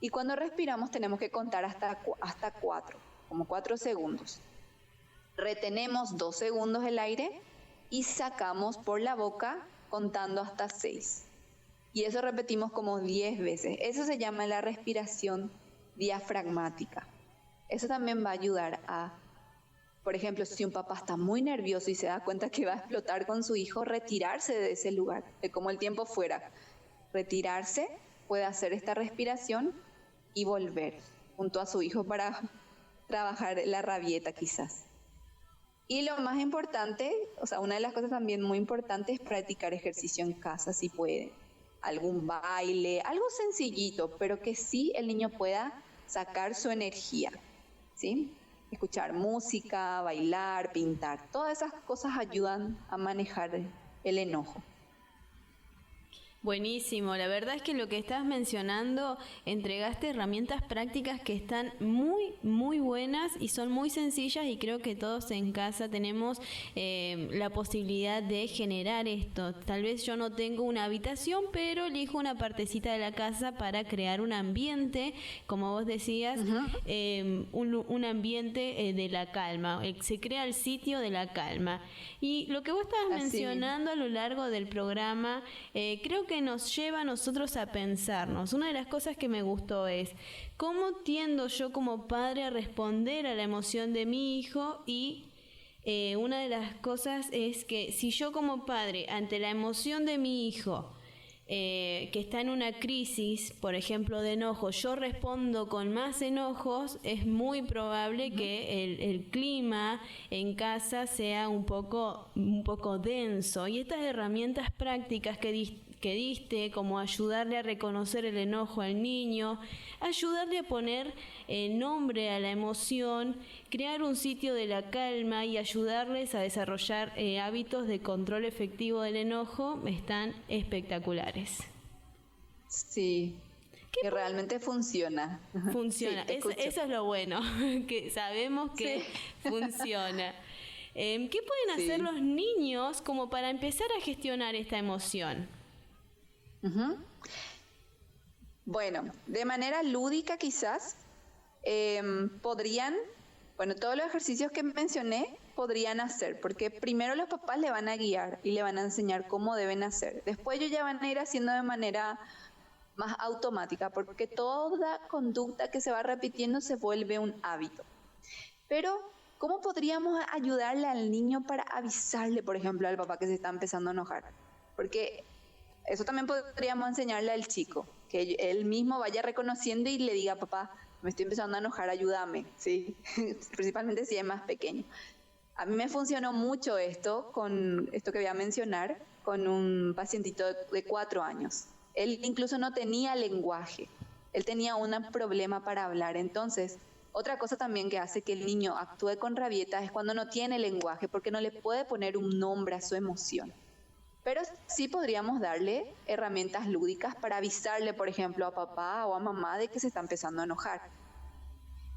[SPEAKER 3] Y cuando respiramos tenemos que contar hasta 4, como 4 segundos. Retenemos 2 segundos el aire y sacamos por la boca contando hasta 6. Y eso repetimos como 10 veces. Eso se llama la respiración diafragmática. Eso también va a ayudar a, por ejemplo, si un papá está muy nervioso y se da cuenta que va a explotar con su hijo, retirarse de ese lugar, de como el tiempo fuera. Retirarse, puede hacer esta respiración y volver junto a su hijo para trabajar la rabieta quizás. Y lo más importante, o sea, una de las cosas también muy importantes es practicar ejercicio en casa si puede. Algún baile, algo sencillito, pero que sí el niño pueda sacar su energía, ¿sí? Escuchar música, bailar, pintar, todas esas cosas ayudan a manejar el enojo.
[SPEAKER 2] Buenísimo, la verdad es que lo que estás mencionando, entregaste herramientas prácticas que están muy, muy buenas y son muy sencillas y creo que todos en casa tenemos la posibilidad de generar esto. Tal vez yo no tengo una habitación, pero elijo una partecita de la casa para crear un ambiente, como vos decías, un ambiente de la calma. Se crea el sitio de la calma. Y lo que vos estabas mencionando a lo largo del programa, creo que nos lleva a nosotros a pensarnos. Una de las cosas que me gustó es cómo tiendo yo como padre a responder a la emoción de mi hijo y una de las cosas es que si yo como padre ante la emoción de mi hijo que está en una crisis, por ejemplo de enojo, yo respondo con más enojos, es muy probable que el clima en casa sea un poco denso. Y estas herramientas prácticas que diste, como ayudarle a reconocer el enojo al niño, ayudarle a poner nombre a la emoción, crear un sitio de la calma y ayudarles a desarrollar hábitos de control efectivo del enojo, están espectaculares.
[SPEAKER 3] Sí, que realmente funciona.
[SPEAKER 2] Funciona,
[SPEAKER 3] Sí,
[SPEAKER 2] eso es lo bueno, que sabemos que funciona. ¿Qué pueden hacer los niños como para empezar a gestionar esta emoción?
[SPEAKER 3] Bueno, de manera lúdica quizás podrían, todos los ejercicios que mencioné podrían hacer, porque primero los papás le van a guiar y le van a enseñar cómo deben hacer. Después ellos ya van a ir haciendo de manera más automática, porque toda conducta que se va repitiendo se vuelve un hábito. Pero, ¿cómo podríamos ayudarle al niño para avisarle, por ejemplo, al papá que se está empezando a enojar? Porque eso también podríamos enseñarle al chico, que él mismo vaya reconociendo y le diga, papá, me estoy empezando a enojar, ayúdame, ¿sí? Principalmente si es más pequeño. A mí me funcionó mucho esto, con esto que voy a mencionar, con un pacientito de 4 años. Él incluso no tenía lenguaje, él tenía un problema para hablar. Entonces, otra cosa también que hace que el niño actúe con rabieta es cuando no tiene lenguaje, porque no le puede poner un nombre a su emoción. Pero sí podríamos darle herramientas lúdicas para avisarle, por ejemplo, a papá o a mamá de que se está empezando a enojar.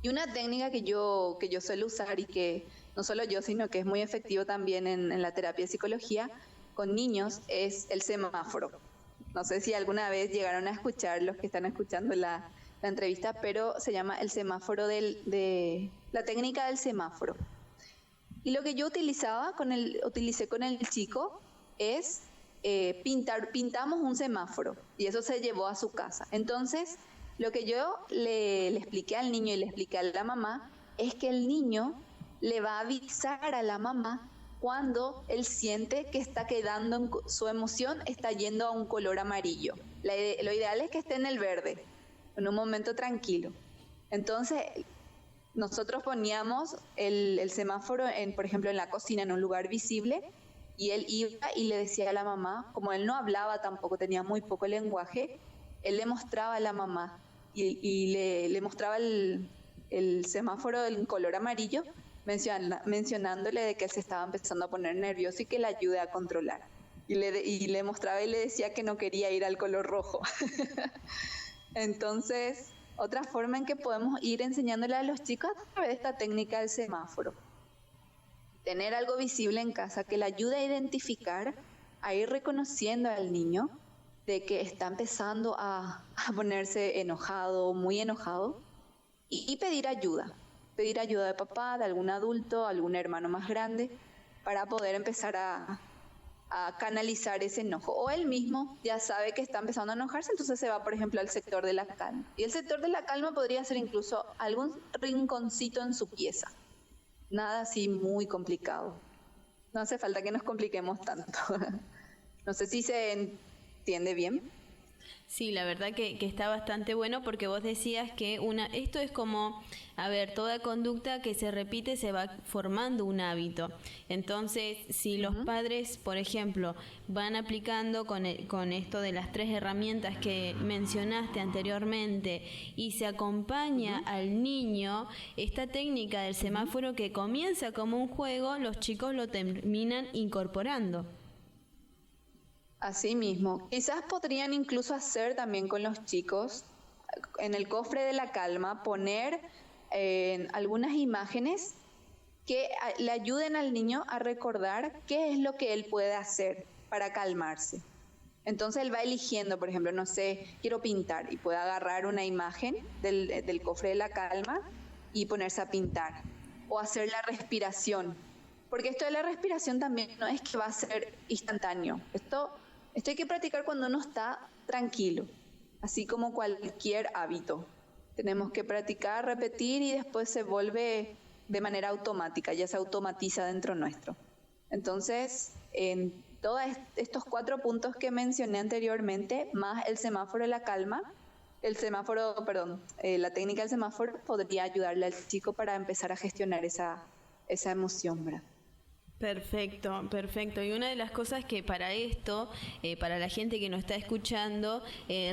[SPEAKER 3] Y una técnica que yo suelo usar y que no solo yo, sino que es muy efectivo también en la terapia de psicología con niños es el semáforo. no sé si alguna vez llegaron a escuchar los que están escuchando la entrevista, pero se llama el semáforo de la técnica del semáforo. Y lo que yo utilicé con el chico es pintamos un semáforo y eso se llevó a su casa. Entonces, lo que yo le expliqué al niño y le expliqué a la mamá es que el niño le va a avisar a la mamá cuando él siente que está quedando, su emoción está yendo a un color amarillo. Lo ideal es que esté en el verde, en un momento tranquilo. Entonces, nosotros poníamos el semáforo, por ejemplo, en la cocina, en un lugar visible, y él iba y le decía a la mamá, como él no hablaba tampoco, tenía muy poco lenguaje, él le mostraba a la mamá y le mostraba el semáforo en color amarillo, mencionándole de que él se estaba empezando a poner nervioso y que le ayude a controlar. Y le mostraba y le decía que no quería ir al color rojo. Entonces, otra forma en que podemos ir enseñándole a los chicos a través de esta técnica del semáforo. Tener algo visible en casa que le ayude a identificar, a ir reconociendo al niño de que está empezando a ponerse enojado, muy enojado, y pedir ayuda de papá, de algún adulto, algún hermano más grande, para poder empezar a canalizar ese enojo. O él mismo ya sabe que está empezando a enojarse, entonces se va, por ejemplo, al sector de la calma. Y el sector de la calma podría ser incluso algún rinconcito en su pieza. Nada así muy complicado. No hace falta que nos compliquemos tanto. No sé si se entiende bien.
[SPEAKER 2] Sí, la verdad que está bastante bueno porque vos decías que esto es como, a ver, toda conducta que se repite se va formando un hábito. Entonces, si los padres, por ejemplo, van aplicando con esto de las 3 herramientas que mencionaste anteriormente y se acompaña al niño, esta técnica del semáforo que comienza como un juego, los chicos lo terminan incorporando.
[SPEAKER 3] Así mismo, quizás podrían incluso hacer también con los chicos, en el cofre de la calma, poner algunas imágenes que le ayuden al niño a recordar qué es lo que él puede hacer para calmarse. Entonces él va eligiendo, por ejemplo, no sé, quiero pintar, y puede agarrar una imagen del cofre de la calma y ponerse a pintar, o hacer la respiración, porque esto de la respiración también no es que va a ser instantáneo, Esto hay que practicar cuando uno está tranquilo, así como cualquier hábito. Tenemos que practicar, repetir y después se vuelve de manera automática, ya se automatiza dentro nuestro. Entonces, en todos estos 4 puntos que mencioné anteriormente, más el semáforo de la calma, la técnica del semáforo podría ayudarle al chico para empezar a gestionar esa emoción, ¿verdad?
[SPEAKER 2] Perfecto, perfecto. Y una de las cosas que para esto, para la gente que nos está escuchando,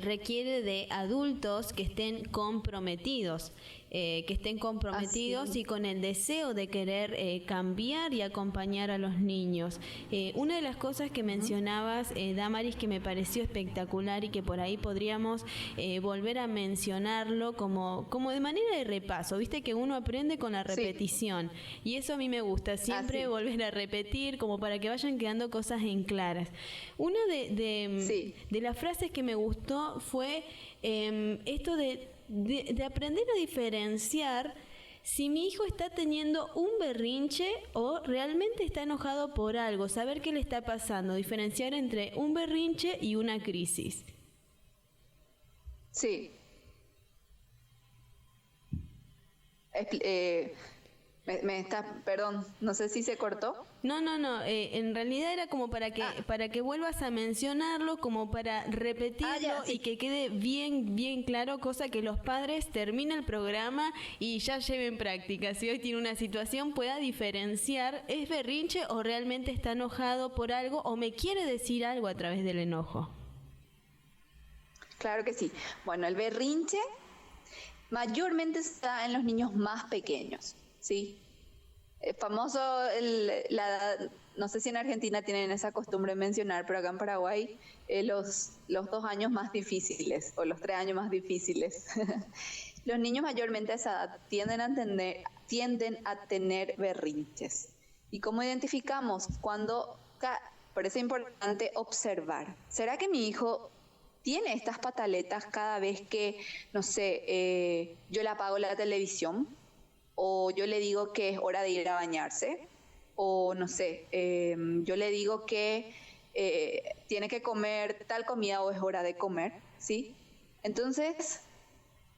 [SPEAKER 2] requiere de adultos que estén comprometidos. Y con el deseo de querer cambiar y acompañar a los niños. Una de las cosas que mencionabas, Damaris, que me pareció espectacular y que por ahí podríamos volver a mencionarlo como de manera de repaso. Viste que uno aprende con la repetición y eso a mí me gusta, siempre volver a repetir como para que vayan quedando cosas en claras. Una de las frases que me gustó fue esto de aprender a diferenciar si mi hijo está teniendo un berrinche o realmente está enojado por algo, saber qué le está pasando, diferenciar entre un berrinche y una crisis.
[SPEAKER 3] Sí. Perdón, no sé si se cortó.
[SPEAKER 2] No, en realidad era como para que vuelvas a mencionarlo, como para repetirlo y que quede bien claro, cosa que los padres terminen el programa y ya lleven práctica. Si hoy tiene una situación, pueda diferenciar, ¿es berrinche o realmente está enojado por algo o me quiere decir algo a través del enojo?
[SPEAKER 3] Claro que sí. Bueno, el berrinche mayormente está en los niños más pequeños. Sí, famoso, no sé si en Argentina tienen esa costumbre de mencionar, pero acá en Paraguay los 2 años más difíciles o los 3 años más difíciles. Los niños mayormente a esa edad tienden a tener berrinches. ¿Y cómo identificamos? Por eso es importante observar. ¿Será que mi hijo tiene estas pataletas cada vez que, no sé, yo le apago la televisión, o yo le digo que es hora de ir a bañarse, o no sé, yo le digo que tiene que comer tal comida o es hora de comer, ¿sí? Entonces,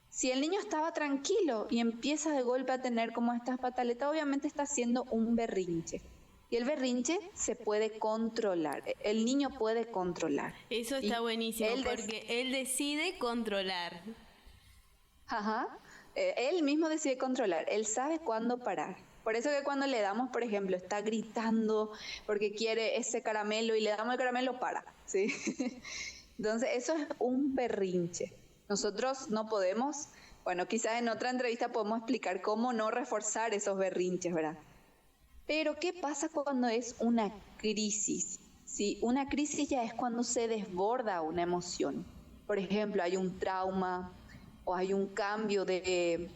[SPEAKER 3] si el niño estaba tranquilo y empieza de golpe a tener como estas pataletas, obviamente está haciendo un berrinche. Y el berrinche se puede controlar, el niño puede controlar.
[SPEAKER 2] Eso está buenísimo, porque él decide controlar.
[SPEAKER 3] Ajá, él mismo decide controlar, él sabe cuándo parar. Por eso que cuando le damos, por ejemplo, está gritando porque quiere ese caramelo y le damos el caramelo, para, ¿sí? Entonces eso es un berrinche. Nosotros no podemos, bueno, quizás en otra entrevista podemos explicar cómo no reforzar esos berrinches, ¿verdad? Pero ¿qué pasa cuando es una crisis? ¿Sí? Una crisis ya es cuando se desborda una emoción. Por ejemplo, hay un trauma o hay un cambio de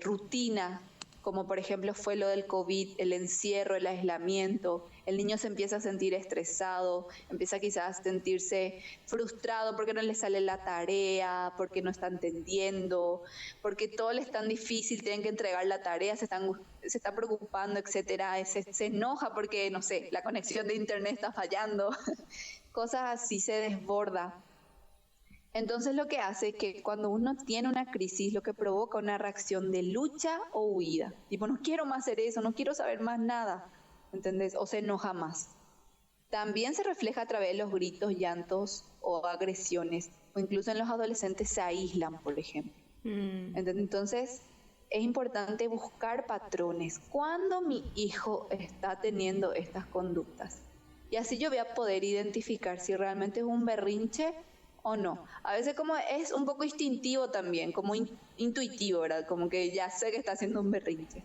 [SPEAKER 3] rutina, como por ejemplo fue lo del COVID, el encierro, el aislamiento. El niño se empieza a sentir estresado, empieza quizás a sentirse frustrado porque no le sale la tarea, porque no está entendiendo, porque todo le es tan difícil, tienen que entregar la tarea, se está preocupando, etcétera, se enoja porque, no sé, la conexión de internet está fallando, cosas así, se desborda. Entonces lo que hace es que cuando uno tiene una crisis, lo que provoca una reacción de lucha o huida. Tipo, no quiero más hacer eso, no quiero saber más nada, ¿entendés? O se enoja más. También se refleja a través de los gritos, llantos o agresiones, o incluso en los adolescentes se aíslan, por ejemplo. Entonces es importante buscar patrones. ¿Cuándo mi hijo está teniendo estas conductas? Y así yo voy a poder identificar si realmente es un berrinche o no. A veces como es un poco instintivo también, como intuitivo, ¿verdad? Como que ya sé que está haciendo un berrinche.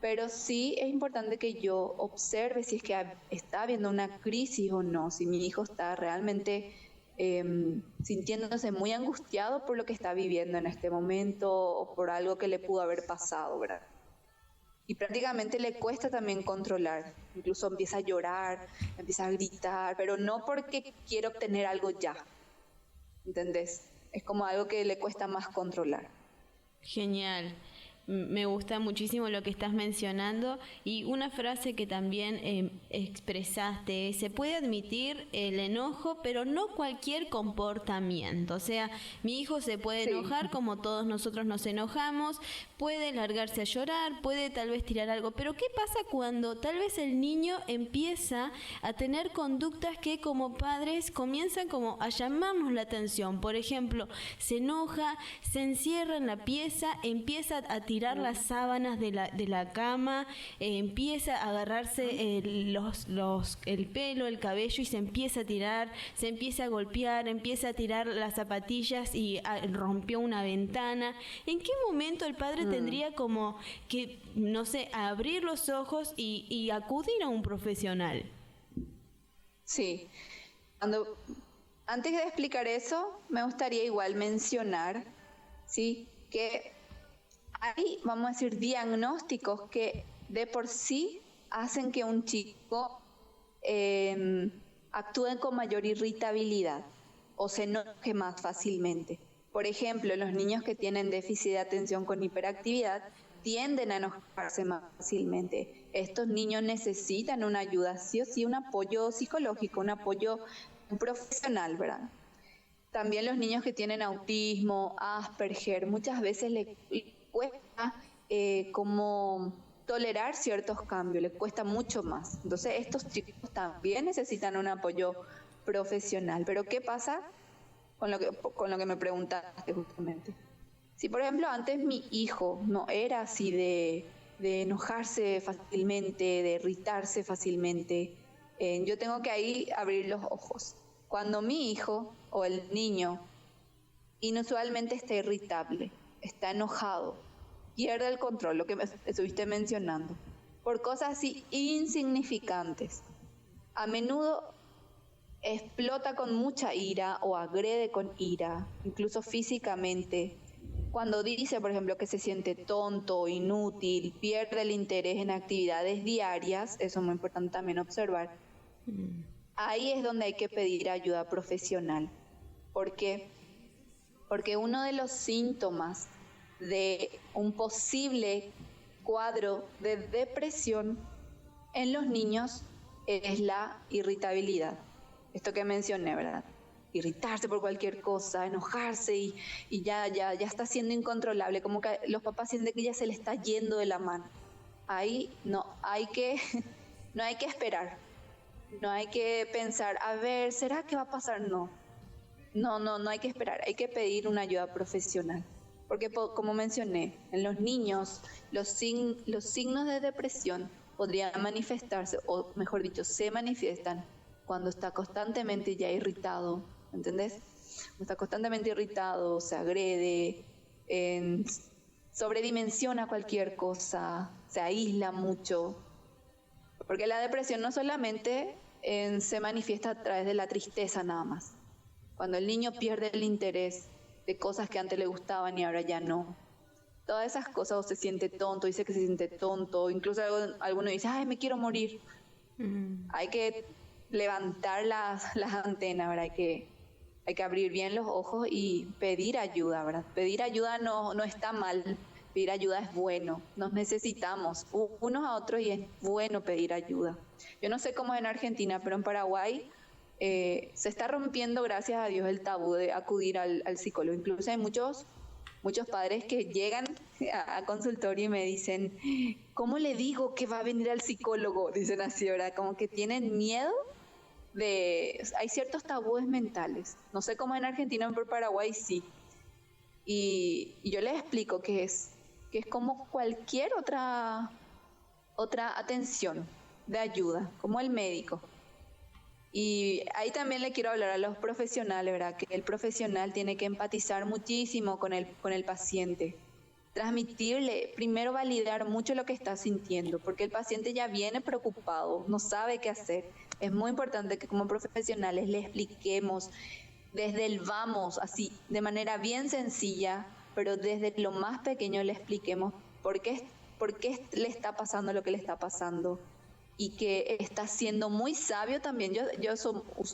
[SPEAKER 3] Pero sí es importante que yo observe si es que está habiendo una crisis o no, si mi hijo está realmente sintiéndose muy angustiado por lo que está viviendo en este momento o por algo que le pudo haber pasado, ¿verdad? Y prácticamente le cuesta también controlar, incluso empieza a llorar, empieza a gritar, pero no porque quiere obtener algo ya, ¿entendés? Es como algo que le cuesta más controlar.
[SPEAKER 2] Genial. Me gusta muchísimo lo que estás mencionando y una frase que también expresaste: se puede admitir el enojo, pero no cualquier comportamiento. O sea, mi hijo se puede enojar como todos nosotros nos enojamos, puede largarse a llorar, puede tal vez tirar algo, pero ¿qué pasa cuando tal vez el niño empieza a tener conductas que como padres comienzan como a llamarnos la atención? Por ejemplo, se enoja, se encierra en la pieza, empieza a tirar las sábanas de la cama, empieza a agarrarse el pelo, el cabello y se empieza a tirar, se empieza a golpear, empieza a tirar las zapatillas y rompió una ventana. ¿En qué momento el padre tendría como que, no sé, abrir los ojos y acudir a un profesional?
[SPEAKER 3] Sí. Antes de explicar eso, me gustaría igual mencionar, ¿sí?, que hay, vamos a decir, diagnósticos que de por sí hacen que un chico actúe con mayor irritabilidad o se enoje más fácilmente. Por ejemplo, los niños que tienen déficit de atención con hiperactividad tienden a enojarse más fácilmente. Estos niños necesitan una ayuda, sí o sí, un apoyo psicológico, un apoyo profesional, ¿verdad? También los niños que tienen autismo, Asperger, muchas veces les cuesta como tolerar ciertos cambios, les cuesta mucho más. Entonces estos chicos también necesitan un apoyo profesional. Pero ¿qué pasa con lo que me preguntaste justamente? Si por ejemplo antes mi hijo no era así de enojarse fácilmente, de irritarse fácilmente, yo tengo que ahí abrir los ojos. Cuando mi hijo o el niño inusualmente está irritable, está enojado, pierde el control, lo que me estuviste mencionando, por cosas así insignificantes, a menudo explota con mucha ira o agrede con ira, incluso físicamente. Cuando dice, por ejemplo, que se siente tonto, inútil, pierde el interés en actividades diarias, eso es muy importante también observar. Ahí es donde hay que pedir ayuda profesional. ¿Por qué? Porque uno de los síntomas de un posible cuadro de depresión en los niños es la irritabilidad. Esto que mencioné, ¿verdad? Irritarse por cualquier cosa, enojarse y ya está siendo incontrolable, como que los papás sienten que ya se le está yendo de la mano. Ahí no hay que esperar, no hay que pensar, a ver, ¿será que va a pasar? No hay que esperar, hay que pedir una ayuda profesional. Porque como mencioné, en los niños los signos de depresión podrían manifestarse, o mejor dicho, se manifiestan cuando está constantemente ya irritado, ¿entendés? Cuando está constantemente irritado, se agrede, sobredimensiona cualquier cosa, se aísla mucho. Porque la depresión no solamente se manifiesta a través de la tristeza nada más. Cuando el niño pierde el interés de cosas que antes le gustaban y ahora ya no. Todas esas cosas, o se siente tonto, dice que se siente tonto, incluso alguno dice, ay, me quiero morir. Hay que levantar las antenas, ¿verdad? Hay que abrir bien los ojos y pedir ayuda, ¿verdad? Pedir ayuda no está mal, pedir ayuda es bueno. Nos necesitamos unos a otros y es bueno pedir ayuda. Yo no sé cómo es en Argentina, pero en Paraguay se está rompiendo, gracias a Dios, el tabú de acudir al psicólogo. Incluso hay muchos padres que llegan a consultorio y me dicen, ¿cómo le digo que va a venir al psicólogo? Dicen así, ¿verdad? Como que tienen miedo hay ciertos tabúes mentales. No sé cómo en Argentina, pero en Paraguay sí. Y yo les explico que es como cualquier otra atención de ayuda, como el médico. Y ahí también le quiero hablar a los profesionales, ¿verdad? Que el profesional tiene que empatizar muchísimo con el paciente. Transmitirle, primero validar mucho lo que está sintiendo, porque el paciente ya viene preocupado, no sabe qué hacer. Es muy importante que como profesionales le expliquemos desde el vamos, así, de manera bien sencilla, pero desde lo más pequeño le expliquemos por qué le está pasando lo que le está pasando. Y que está siendo muy sabio también. Yo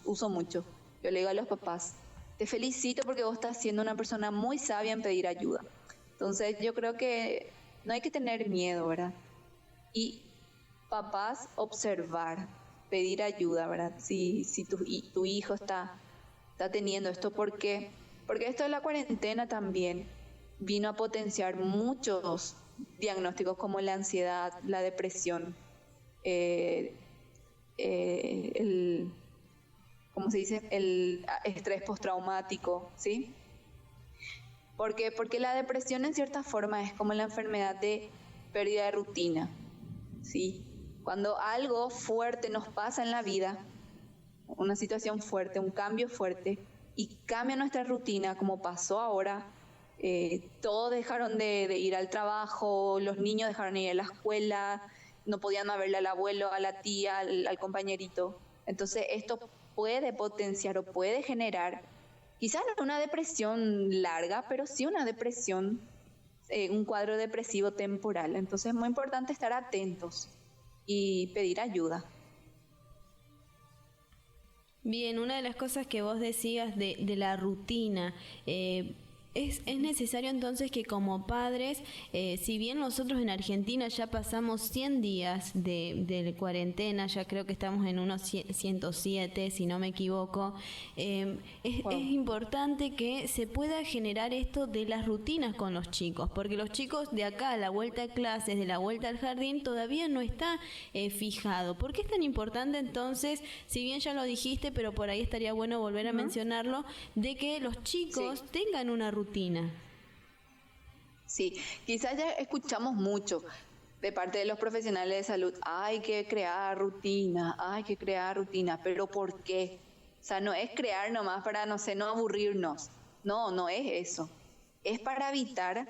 [SPEAKER 3] uso mucho. Yo le digo a los papás, te felicito porque vos estás siendo una persona muy sabia en pedir ayuda. Entonces yo creo que no hay que tener miedo, ¿verdad? Y papás, observar, pedir ayuda, ¿verdad? Si tu hijo está teniendo esto, ¿por qué? Porque esto de la cuarentena también vino a potenciar muchos diagnósticos como la ansiedad, la depresión, ¿cómo se dice? El estrés postraumático, ¿sí? Porque la depresión en cierta forma es como la enfermedad de pérdida de rutina, ¿sí? Cuando algo fuerte nos pasa en la vida, una situación fuerte, un cambio fuerte, y cambia nuestra rutina, como pasó ahora, todos dejaron de ir al trabajo, los niños dejaron de ir a la escuela, no podían verle al abuelo, a la tía, al compañerito. Entonces esto puede potenciar o puede generar, quizás no una depresión larga, pero sí una depresión, un cuadro depresivo temporal. Entonces es muy importante estar atentos y pedir ayuda.
[SPEAKER 2] Bien, una de las cosas que vos decías de la rutina, es necesario entonces que como padres, si bien nosotros en Argentina ya pasamos 100 días de cuarentena, ya creo que estamos en unos 107, si no me equivoco, es importante que se pueda generar esto de las rutinas con los chicos, porque los chicos de acá a la vuelta a clases, de la vuelta al jardín, todavía no está fijado. ¿Por qué es tan importante entonces, si bien ya lo dijiste, pero por ahí estaría bueno volver a mencionarlo, de que los chicos tengan una rutina?
[SPEAKER 3] Sí, quizás ya escuchamos mucho de parte de los profesionales de salud, hay que crear rutina, pero ¿por qué? O sea, no es crear nomás para, no aburrirnos, no es eso, es para evitar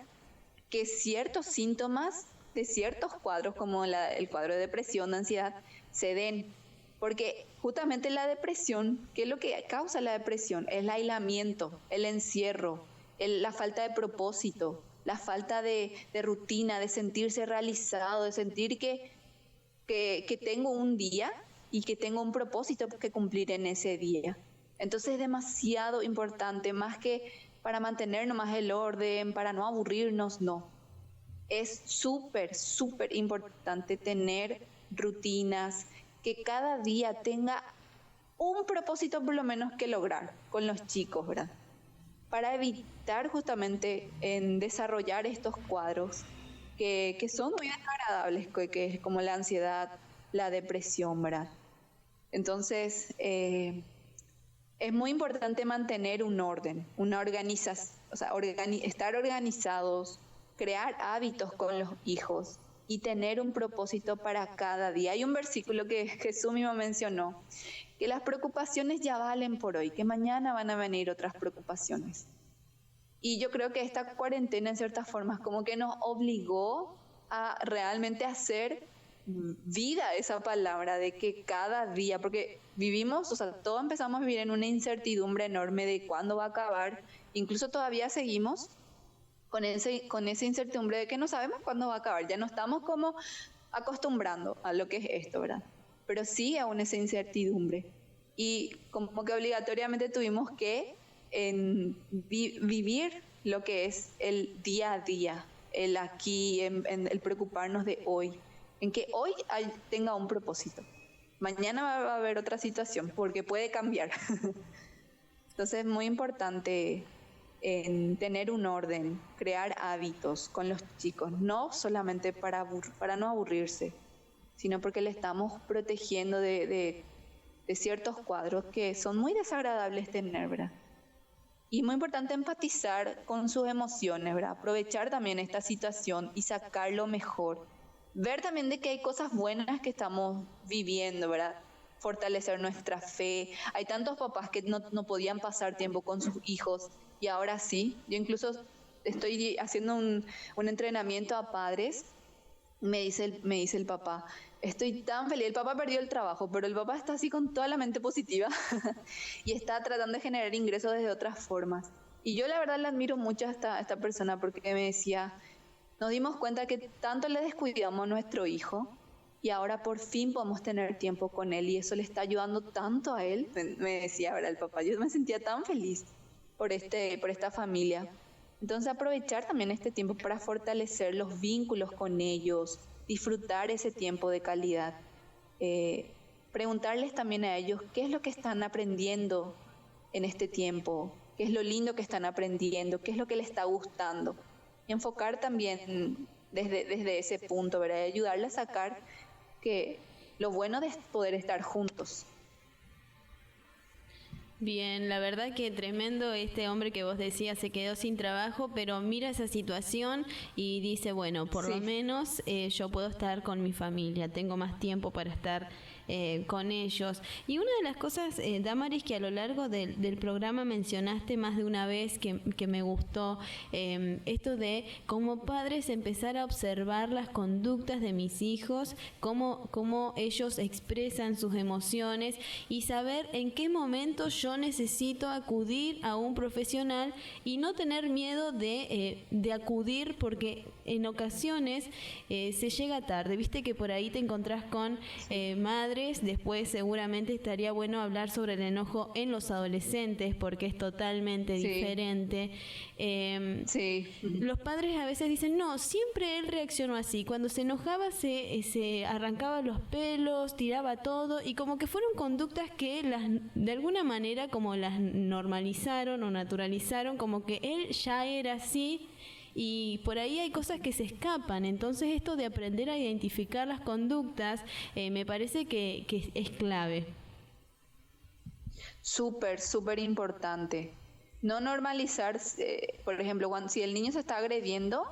[SPEAKER 3] que ciertos síntomas de ciertos cuadros, como el cuadro de depresión, de ansiedad, se den, porque justamente la depresión, ¿qué es lo que causa la depresión? Es el aislamiento, el encierro, la falta de propósito, la falta de rutina, de sentirse realizado, de sentir que tengo un día y que tengo un propósito que cumplir en ese día. Entonces es demasiado importante, más que para mantener nomás el orden, para no aburrirnos, no. Es súper, súper importante tener rutinas, que cada día tenga un propósito por lo menos que lograr con los chicos, ¿verdad? Para evitar justamente en desarrollar estos cuadros que son muy desagradables, que es como la ansiedad, la depresión, ¿verdad? Entonces, es muy importante mantener un orden, una organización, o sea, estar organizados, crear hábitos con los hijos y tener un propósito para cada día. Hay un versículo que Jesús mismo mencionó, que las preocupaciones ya valen por hoy, que mañana van a venir otras preocupaciones. Y yo creo que esta cuarentena en ciertas formas como que nos obligó a realmente hacer vida esa palabra de que cada día, porque vivimos, o sea, todos empezamos a vivir en una incertidumbre enorme de cuándo va a acabar, incluso todavía seguimos con esa incertidumbre de que no sabemos cuándo va a acabar, ya no estamos como acostumbrando a lo que es esto, ¿verdad? Pero sí aún esa incertidumbre. Y como que obligatoriamente tuvimos que vivir lo que es el día a día, el aquí, en el preocuparnos de hoy, en que hoy tenga un propósito. Mañana va a haber otra situación, porque puede cambiar. Entonces es muy importante tener un orden, crear hábitos con los chicos, no solamente para no aburrirse, sino porque le estamos protegiendo de ciertos cuadros que son muy desagradables tener, ¿verdad? Y muy importante empatizar con sus emociones, ¿verdad? Aprovechar también esta situación y sacar lo mejor. Ver también de que hay cosas buenas que estamos viviendo, ¿verdad? Fortalecer nuestra fe. Hay tantos papás que no podían pasar tiempo con sus hijos y ahora sí. Yo incluso estoy haciendo un entrenamiento a padres. Me dice el papá, estoy tan feliz. El papá perdió el trabajo, pero el papá está así con toda la mente positiva y está tratando de generar ingresos desde otras formas. Y yo la verdad le admiro mucho a esta persona porque me decía, nos dimos cuenta que tanto le descuidamos a nuestro hijo y ahora por fin podemos tener tiempo con él y eso le está ayudando tanto a él. Me decía, ¿verdad? El papá, yo me sentía tan feliz por esta familia. Entonces aprovechar también este tiempo para fortalecer los vínculos con ellos, disfrutar ese tiempo de calidad. Preguntarles también a ellos qué es lo que están aprendiendo en este tiempo, qué es lo lindo que están aprendiendo, qué es lo que les está gustando. Y enfocar también desde ese punto, ¿verdad? Y ayudarles a sacar que lo bueno de poder estar juntos.
[SPEAKER 2] Bien, la verdad que tremendo este hombre que vos decías se quedó sin trabajo, pero mira esa situación y dice, bueno, por lo menos yo puedo estar con mi familia, tengo más tiempo para estar con ellos. Y una de las cosas, Damaris, que a lo largo del programa mencionaste más de una vez que me gustó, esto de como padres empezar a observar las conductas de mis hijos, cómo ellos expresan sus emociones y saber en qué momento yo necesito acudir a un profesional y no tener miedo de acudir, porque en ocasiones se llega tarde. Viste que por ahí te encontrás con madres. Después seguramente estaría bueno hablar sobre el enojo en los adolescentes porque es totalmente diferente. Los padres a veces dicen, no, siempre él reaccionó así. Cuando se enojaba se arrancaba los pelos, tiraba todo y como que fueron conductas que de alguna manera como las normalizaron o naturalizaron, como que él ya era así. Y por ahí hay cosas que se escapan, entonces esto de aprender a identificar las conductas me parece que es clave.
[SPEAKER 3] Súper, súper importante. No normalizar, por ejemplo, si el niño se está agrediendo,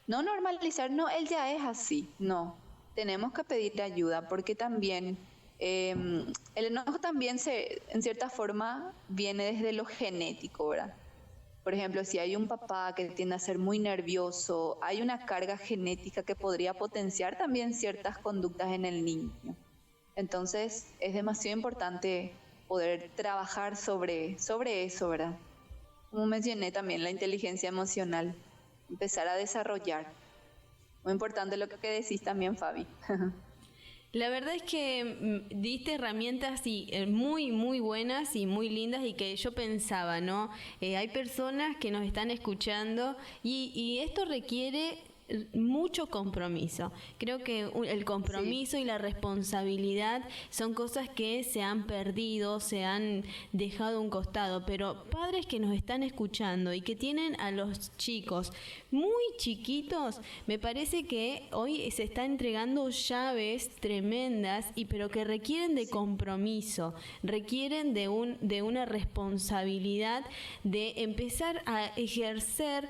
[SPEAKER 3] no normalizar, no, él ya es así, no. Tenemos que pedirle ayuda porque también el enojo también en cierta forma viene desde lo genético, ¿verdad? Por ejemplo, si hay un papá que tiende a ser muy nervioso, hay una carga genética que podría potenciar también ciertas conductas en el niño. Entonces, es demasiado importante poder trabajar sobre eso, ¿verdad? Como mencioné también, la inteligencia emocional, empezar a desarrollar. Muy importante lo que decís también, Fabi.
[SPEAKER 2] La verdad es que diste herramientas muy, muy buenas y muy lindas y que yo pensaba, ¿no? Hay personas que nos están escuchando y esto requiere mucho compromiso. Creo que el compromiso y la responsabilidad son cosas que se han perdido, se han dejado a un costado, pero padres que nos están escuchando y que tienen a los chicos muy chiquitos, me parece que hoy se está entregando llaves tremendas pero que requieren de compromiso, requieren de una responsabilidad de empezar a ejercer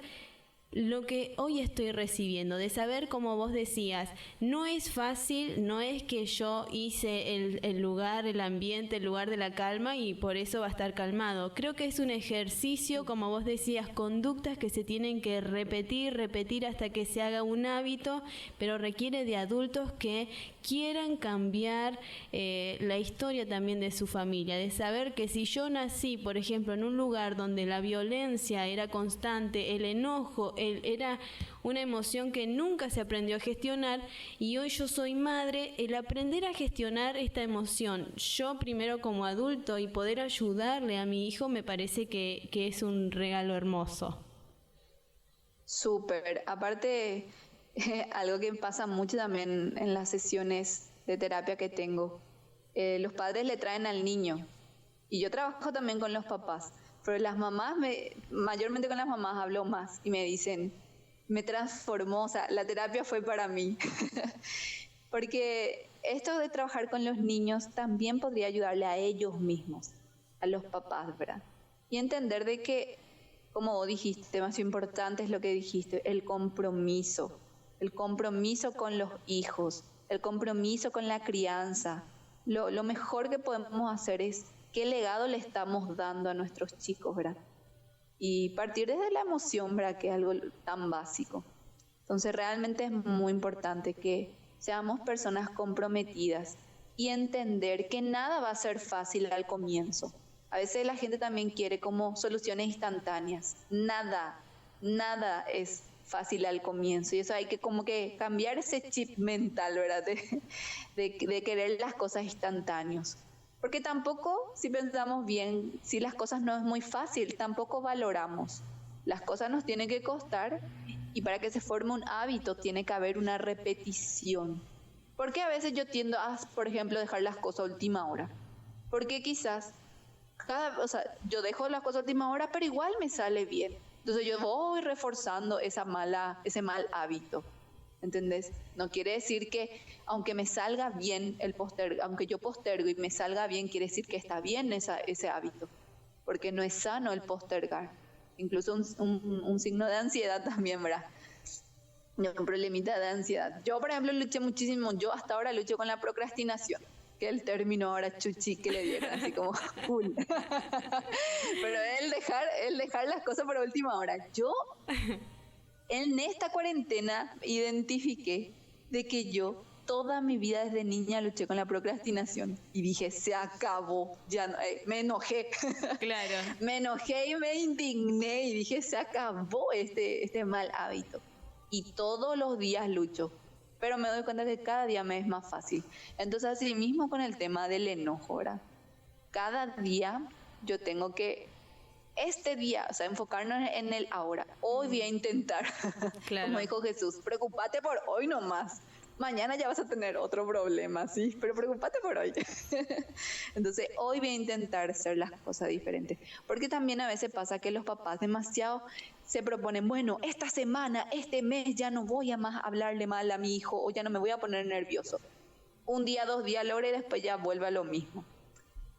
[SPEAKER 2] lo que hoy estoy recibiendo, de saber, como vos decías, no es fácil, no es que yo hice el lugar, el ambiente, el lugar de la calma y por eso va a estar calmado. Creo que es un ejercicio, como vos decías, conductas que se tienen que repetir hasta que se haga un hábito, pero requiere de adultos que quieran cambiar la historia también de su familia, de saber que si yo nací, por ejemplo, en un lugar donde la violencia era constante, el enojo, era una emoción que nunca se aprendió a gestionar y hoy yo soy madre, el aprender a gestionar esta emoción, yo primero como adulto y poder ayudarle a mi hijo me parece que es un regalo hermoso.
[SPEAKER 3] Súper. Aparte, algo que pasa mucho también en las sesiones de terapia que tengo, los padres le traen al niño y yo trabajo también con los papás. Pero las mamás, mayormente con las mamás hablo más y me dicen, me transformó, o sea, la terapia fue para mí. Porque esto de trabajar con los niños también podría ayudarle a ellos mismos, a los papás, ¿verdad? Y entender de que, como vos dijiste, más importante es lo que dijiste, el compromiso con los hijos, el compromiso con la crianza. Lo mejor que podemos hacer es qué legado le estamos dando a nuestros chicos, ¿verdad? Y partir desde la emoción, ¿verdad? Que es algo tan básico. Entonces realmente es muy importante que seamos personas comprometidas y entender que nada va a ser fácil al comienzo. A veces la gente también quiere como soluciones instantáneas. Nada es fácil al comienzo y eso hay que como que cambiar ese chip mental, ¿verdad? De querer las cosas instantáneas. Porque tampoco, si pensamos bien, si las cosas no es muy fácil, tampoco valoramos. Las cosas nos tienen que costar y para que se forme un hábito tiene que haber una repetición. Porque a veces yo tiendo a, por ejemplo, dejar las cosas a última hora. Porque quizás, yo dejo las cosas a última hora, pero igual me sale bien. Entonces yo voy reforzando ese mal hábito. ¿Entendés? No quiere decir que aunque me salga bien aunque yo postergo y me salga bien, quiere decir que está bien ese hábito, porque no es sano el postergar. Incluso un signo de ansiedad también, ¿verdad? Un problemita de ansiedad. Yo, por ejemplo, luché muchísimo, yo hasta ahora lucho con la procrastinación, que el término ahora chuchi que le dieron, así como cool. Pero el dejar las cosas para última hora. Yo en esta cuarentena identifiqué de que yo toda mi vida desde niña luché con la procrastinación y dije, se acabó, ya no, me enojé.
[SPEAKER 2] Claro.
[SPEAKER 3] Me enojé y me indigné y dije, se acabó este mal hábito. Y todos los días lucho, pero me doy cuenta que cada día me es más fácil. Entonces, así mismo con el tema del enojo, ¿verdad? Cada día yo tengo que este día, o sea, enfocarnos en el ahora. Hoy voy a intentar, claro. Como dijo Jesús, preocúpate por hoy nomás. Mañana ya vas a tener otro problema, sí, pero preocúpate por hoy. Entonces, hoy voy a intentar hacer las cosas diferentes. Porque también a veces pasa que los papás demasiado se proponen, bueno, esta semana, este mes ya no voy a más hablarle mal a mi hijo o ya no me voy a poner nervioso. Un día, 2 días logra y después ya vuelve a lo mismo.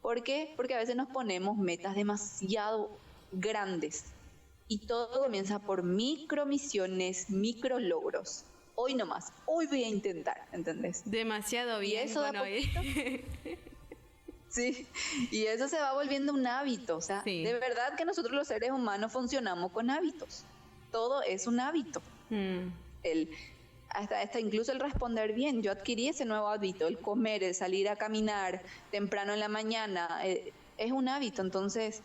[SPEAKER 3] ¿Por qué? Porque a veces nos ponemos metas demasiado grandes y todo comienza por micromisiones, micrologros. Hoy nomás, hoy voy a intentar, ¿entendés?
[SPEAKER 2] Demasiado bien.
[SPEAKER 3] Y eso sí, y eso se va volviendo un hábito, o sea, sí. De verdad que nosotros los seres humanos funcionamos con hábitos. Todo es un hábito. Hasta incluso el responder bien. Yo adquirí ese nuevo hábito, el comer, el salir a caminar temprano en la mañana, es un hábito. Entonces,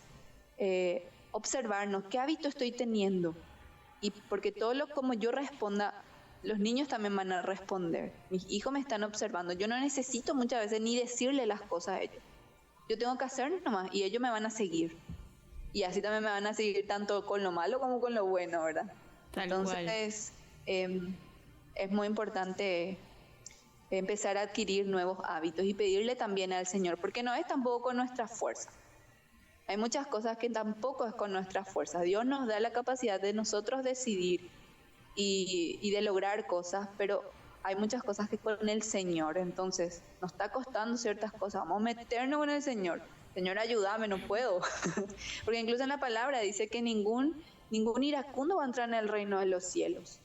[SPEAKER 3] observarnos qué hábito estoy teniendo y porque todo lo como yo responda los niños también van a responder. Mis hijos me están observando. Yo no necesito muchas veces ni decirle las cosas a ellos. Yo tengo que hacer nomás y ellos me van a seguir. Y así también me van a seguir tanto con lo malo como con lo bueno, ¿verdad? Entonces, es muy importante empezar a adquirir nuevos hábitos y pedirle también al Señor, porque no es tampoco con nuestra fuerza. Hay muchas cosas que tampoco es con nuestra fuerza. Dios nos da la capacidad de nosotros decidir y de lograr cosas, pero hay muchas cosas que con el Señor. Entonces, nos está costando ciertas cosas. Vamos a meternos con el Señor. Señor, ayúdame, no puedo. Porque incluso en la palabra dice que ningún iracundo va a entrar en el reino de los cielos.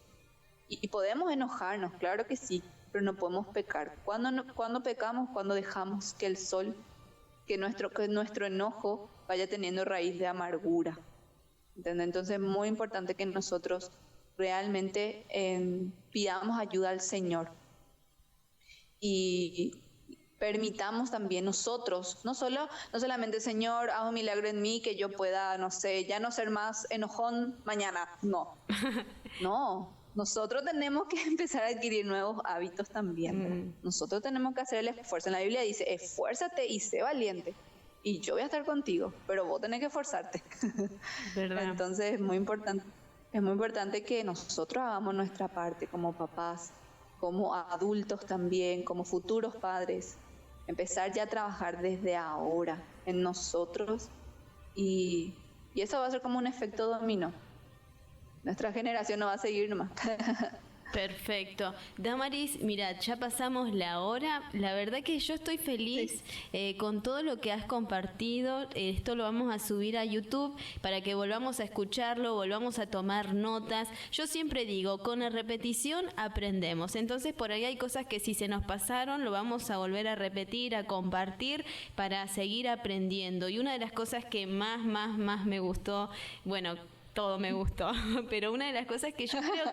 [SPEAKER 3] Y podemos enojarnos, claro que sí, pero no podemos pecar. ¿Cuándo pecamos? Cuando dejamos que el sol, que nuestro enojo vaya teniendo raíz de amargura. ¿Entiendes? Entonces es muy importante que nosotros realmente pidamos ayuda al Señor. Y permitamos también nosotros, no solamente, Señor, haz un milagro en mí que yo pueda, no sé, ya no ser más enojón mañana. No, nosotros tenemos que empezar a adquirir nuevos hábitos también. Nosotros tenemos que hacer el esfuerzo. En la Biblia dice, esfuérzate y sé valiente. Y yo voy a estar contigo, pero vos tenés que esforzarte. ¿Verdad? Entonces es muy importante que nosotros hagamos nuestra parte como papás, como adultos también, como futuros padres. Empezar ya a trabajar desde ahora en nosotros y eso va a ser como un efecto dominó. Nuestra generación no va a seguir nomás.
[SPEAKER 2] Perfecto. Damaris, mira, ya pasamos la hora. La verdad que yo estoy feliz con todo lo que has compartido. Esto lo vamos a subir a YouTube para que volvamos a escucharlo, volvamos a tomar notas. Yo siempre digo, con la repetición aprendemos. Entonces por ahí hay cosas que si se nos pasaron, lo vamos a volver a repetir, a compartir para seguir aprendiendo. Y una de las cosas que más me gustó, bueno, todo me gustó, pero una de las cosas que yo creo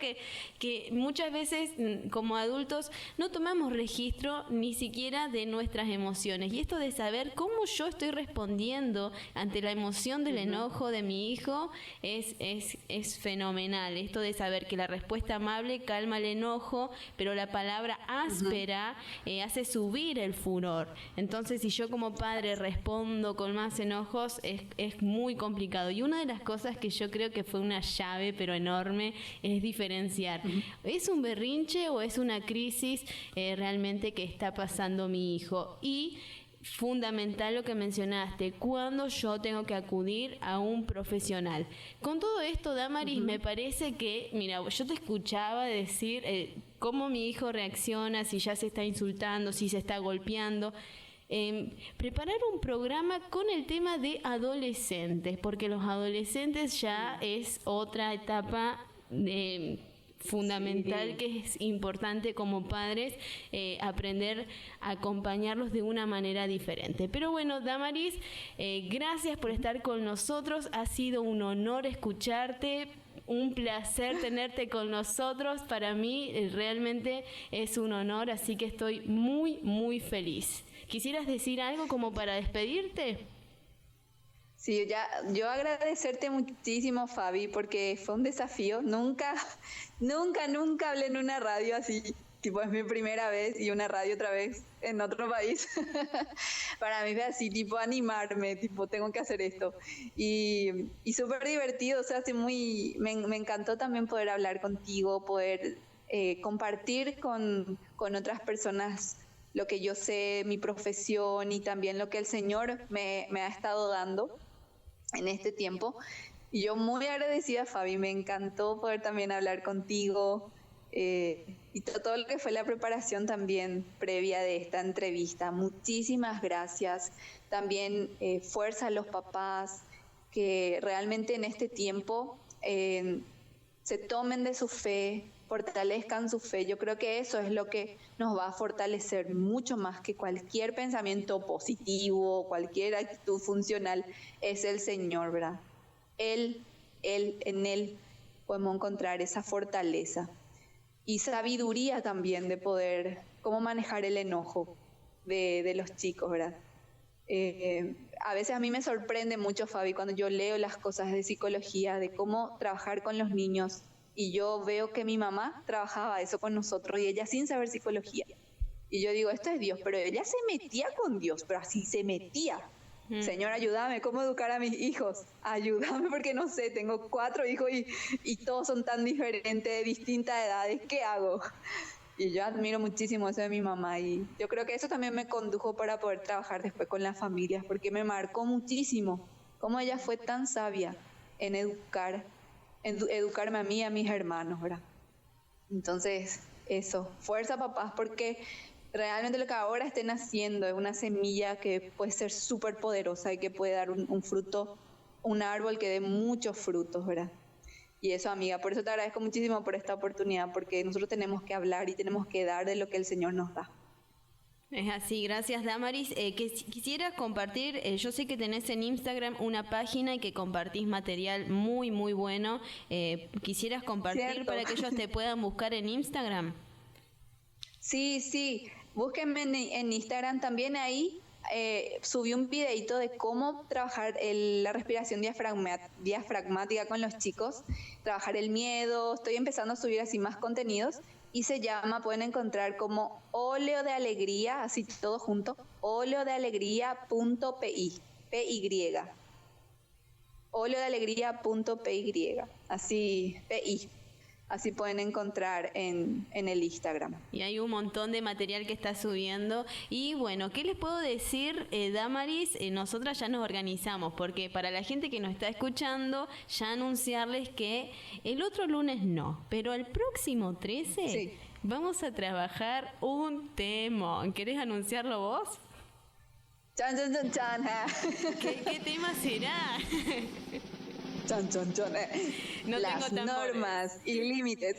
[SPEAKER 2] que muchas veces como adultos no tomamos registro ni siquiera de nuestras emociones, y esto de saber cómo yo estoy respondiendo ante la emoción del enojo de mi hijo es fenomenal. Esto de saber que la respuesta amable calma el enojo, pero la palabra áspera hace subir el furor. Entonces si yo como padre respondo con más enojos es muy complicado, y una de las cosas que yo creo que fue una llave pero enorme es diferenciar, ¿es un berrinche o es una crisis realmente que está pasando mi hijo? Y fundamental lo que mencionaste, cuando yo tengo que acudir a un profesional. Con todo esto, Damaris, me parece que, mira, yo te escuchaba decir cómo mi hijo reacciona, si ya se está insultando, si se está golpeando. Preparar un programa con el tema de adolescentes, porque los adolescentes ya es otra etapa fundamental, que es importante como padres aprender a acompañarlos de una manera diferente. Pero bueno, Damaris, gracias por estar con nosotros, ha sido un honor escucharte, un placer tenerte con nosotros, para mí realmente es un honor, así que estoy muy feliz. ¿Quisieras decir algo como para despedirte?
[SPEAKER 3] Sí, yo agradecerte muchísimo, Fabi, porque fue un desafío. Nunca hablé en una radio así, tipo es mi primera vez, y una radio otra vez en otro país. Para mí fue así, tipo animarme, tipo tengo que hacer esto. Y súper divertido, o sea, me encantó también poder hablar contigo, poder compartir con otras personas lo que yo sé, mi profesión, y también lo que el Señor me ha estado dando en este tiempo. Y yo muy agradecida, Fabi, me encantó poder también hablar contigo y todo lo que fue la preparación también previa de esta entrevista. Muchísimas gracias. También fuerza a los papás que realmente en este tiempo se tomen de su fe, fortalezcan su fe. Yo creo que eso es lo que nos va a fortalecer mucho más que cualquier pensamiento positivo, cualquier actitud funcional. Es el Señor, ¿verdad? En Él podemos encontrar esa fortaleza y sabiduría también de poder, cómo manejar el enojo de los chicos, ¿verdad? A veces a mí me sorprende mucho, Fabi, cuando yo leo las cosas de psicología, de cómo trabajar con los niños Y yo veo que mi mamá trabajaba eso con nosotros y ella sin saber psicología. Y yo digo, esto es Dios, pero ella se metía con Dios, pero así se metía. Señor, ayúdame, ¿cómo educar a mis hijos? Ayúdame porque no sé, tengo 4 hijos y todos son tan diferentes, de distintas edades, ¿qué hago? Y yo admiro muchísimo eso de mi mamá y yo creo que eso también me condujo para poder trabajar después con las familias, porque me marcó muchísimo cómo ella fue tan sabia en educarme a mí y a mis hermanos, ¿verdad? Entonces, eso, fuerza papás, porque realmente lo que ahora estén haciendo es una semilla que puede ser súper poderosa y que puede dar un fruto, un árbol que dé muchos frutos, ¿verdad? Y eso, amiga, por eso te agradezco muchísimo por esta oportunidad, porque nosotros tenemos que hablar y tenemos que dar de lo que el Señor nos da.
[SPEAKER 2] Es así, gracias Damaris. Quisieras compartir, yo sé que tenés en Instagram una página y que compartís material muy, muy bueno. ¿Quisieras compartir
[SPEAKER 3] Cierto.
[SPEAKER 2] para que ellos te puedan buscar en Instagram?
[SPEAKER 3] Sí, búsquenme en Instagram también ahí. Subí un videito de cómo trabajar la respiración diafragmática con los chicos, trabajar el miedo. Estoy empezando a subir así más contenidos y pueden encontrar como Óleo de Alegría, así todo junto, oleodealegría.pi, PY, oleodealegría.py, así, PI. Así pueden encontrar en el Instagram.
[SPEAKER 2] Y hay un montón de material que está subiendo. Y bueno, ¿qué les puedo decir, Damaris? Nosotras ya nos organizamos, porque para la gente que nos está escuchando, ya anunciarles que el otro lunes no, pero el próximo 13 sí, vamos a trabajar un temón. ¿Querés anunciarlo vos?
[SPEAKER 3] Chan, chan, chan, chan.
[SPEAKER 2] ¿Qué tema será?
[SPEAKER 3] Chan, chan, chan.
[SPEAKER 2] No
[SPEAKER 3] las
[SPEAKER 2] tengo
[SPEAKER 3] normas y límites.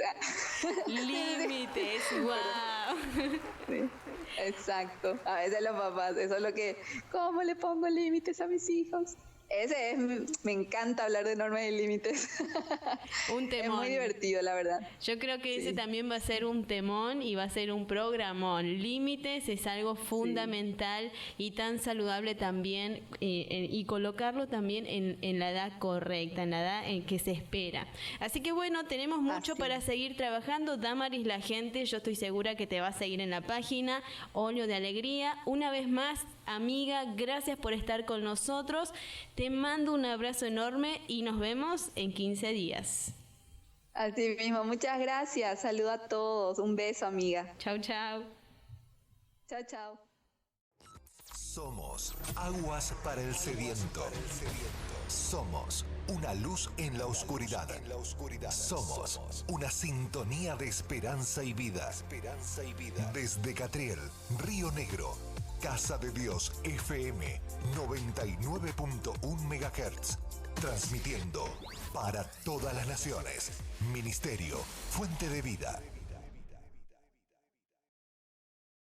[SPEAKER 2] Límites, wow.
[SPEAKER 3] Sí, exacto. A veces los papás, eso es lo que, ¿cómo le pongo límites a mis hijos? Me encanta hablar de normas y límites.
[SPEAKER 2] Un temón.
[SPEAKER 3] Es muy divertido, la verdad.
[SPEAKER 2] Yo creo que ese también va a ser un temón y va a ser un programón. Límites es algo fundamental y tan saludable también, y colocarlo también en la edad correcta, en la edad en que se espera. Así que bueno, tenemos mucho para seguir trabajando. Damaris, la gente, yo estoy segura que te va a seguir en la página Óleo de Alegría. Una vez más, amiga, gracias por estar con nosotros. Te mando un abrazo enorme y nos vemos en 15 días.
[SPEAKER 3] Así mismo, muchas gracias. Saludo a todos. Un beso, amiga.
[SPEAKER 2] Chau, chau.
[SPEAKER 3] Chao, chao.
[SPEAKER 1] Somos aguas para el sediento. Somos una luz en la oscuridad. Somos una sintonía de esperanza y vida. Desde Catriel, Río Negro, Casa de Dios FM 99.1 MHz. Transmitiendo para todas las naciones. Ministerio Fuente de Vida.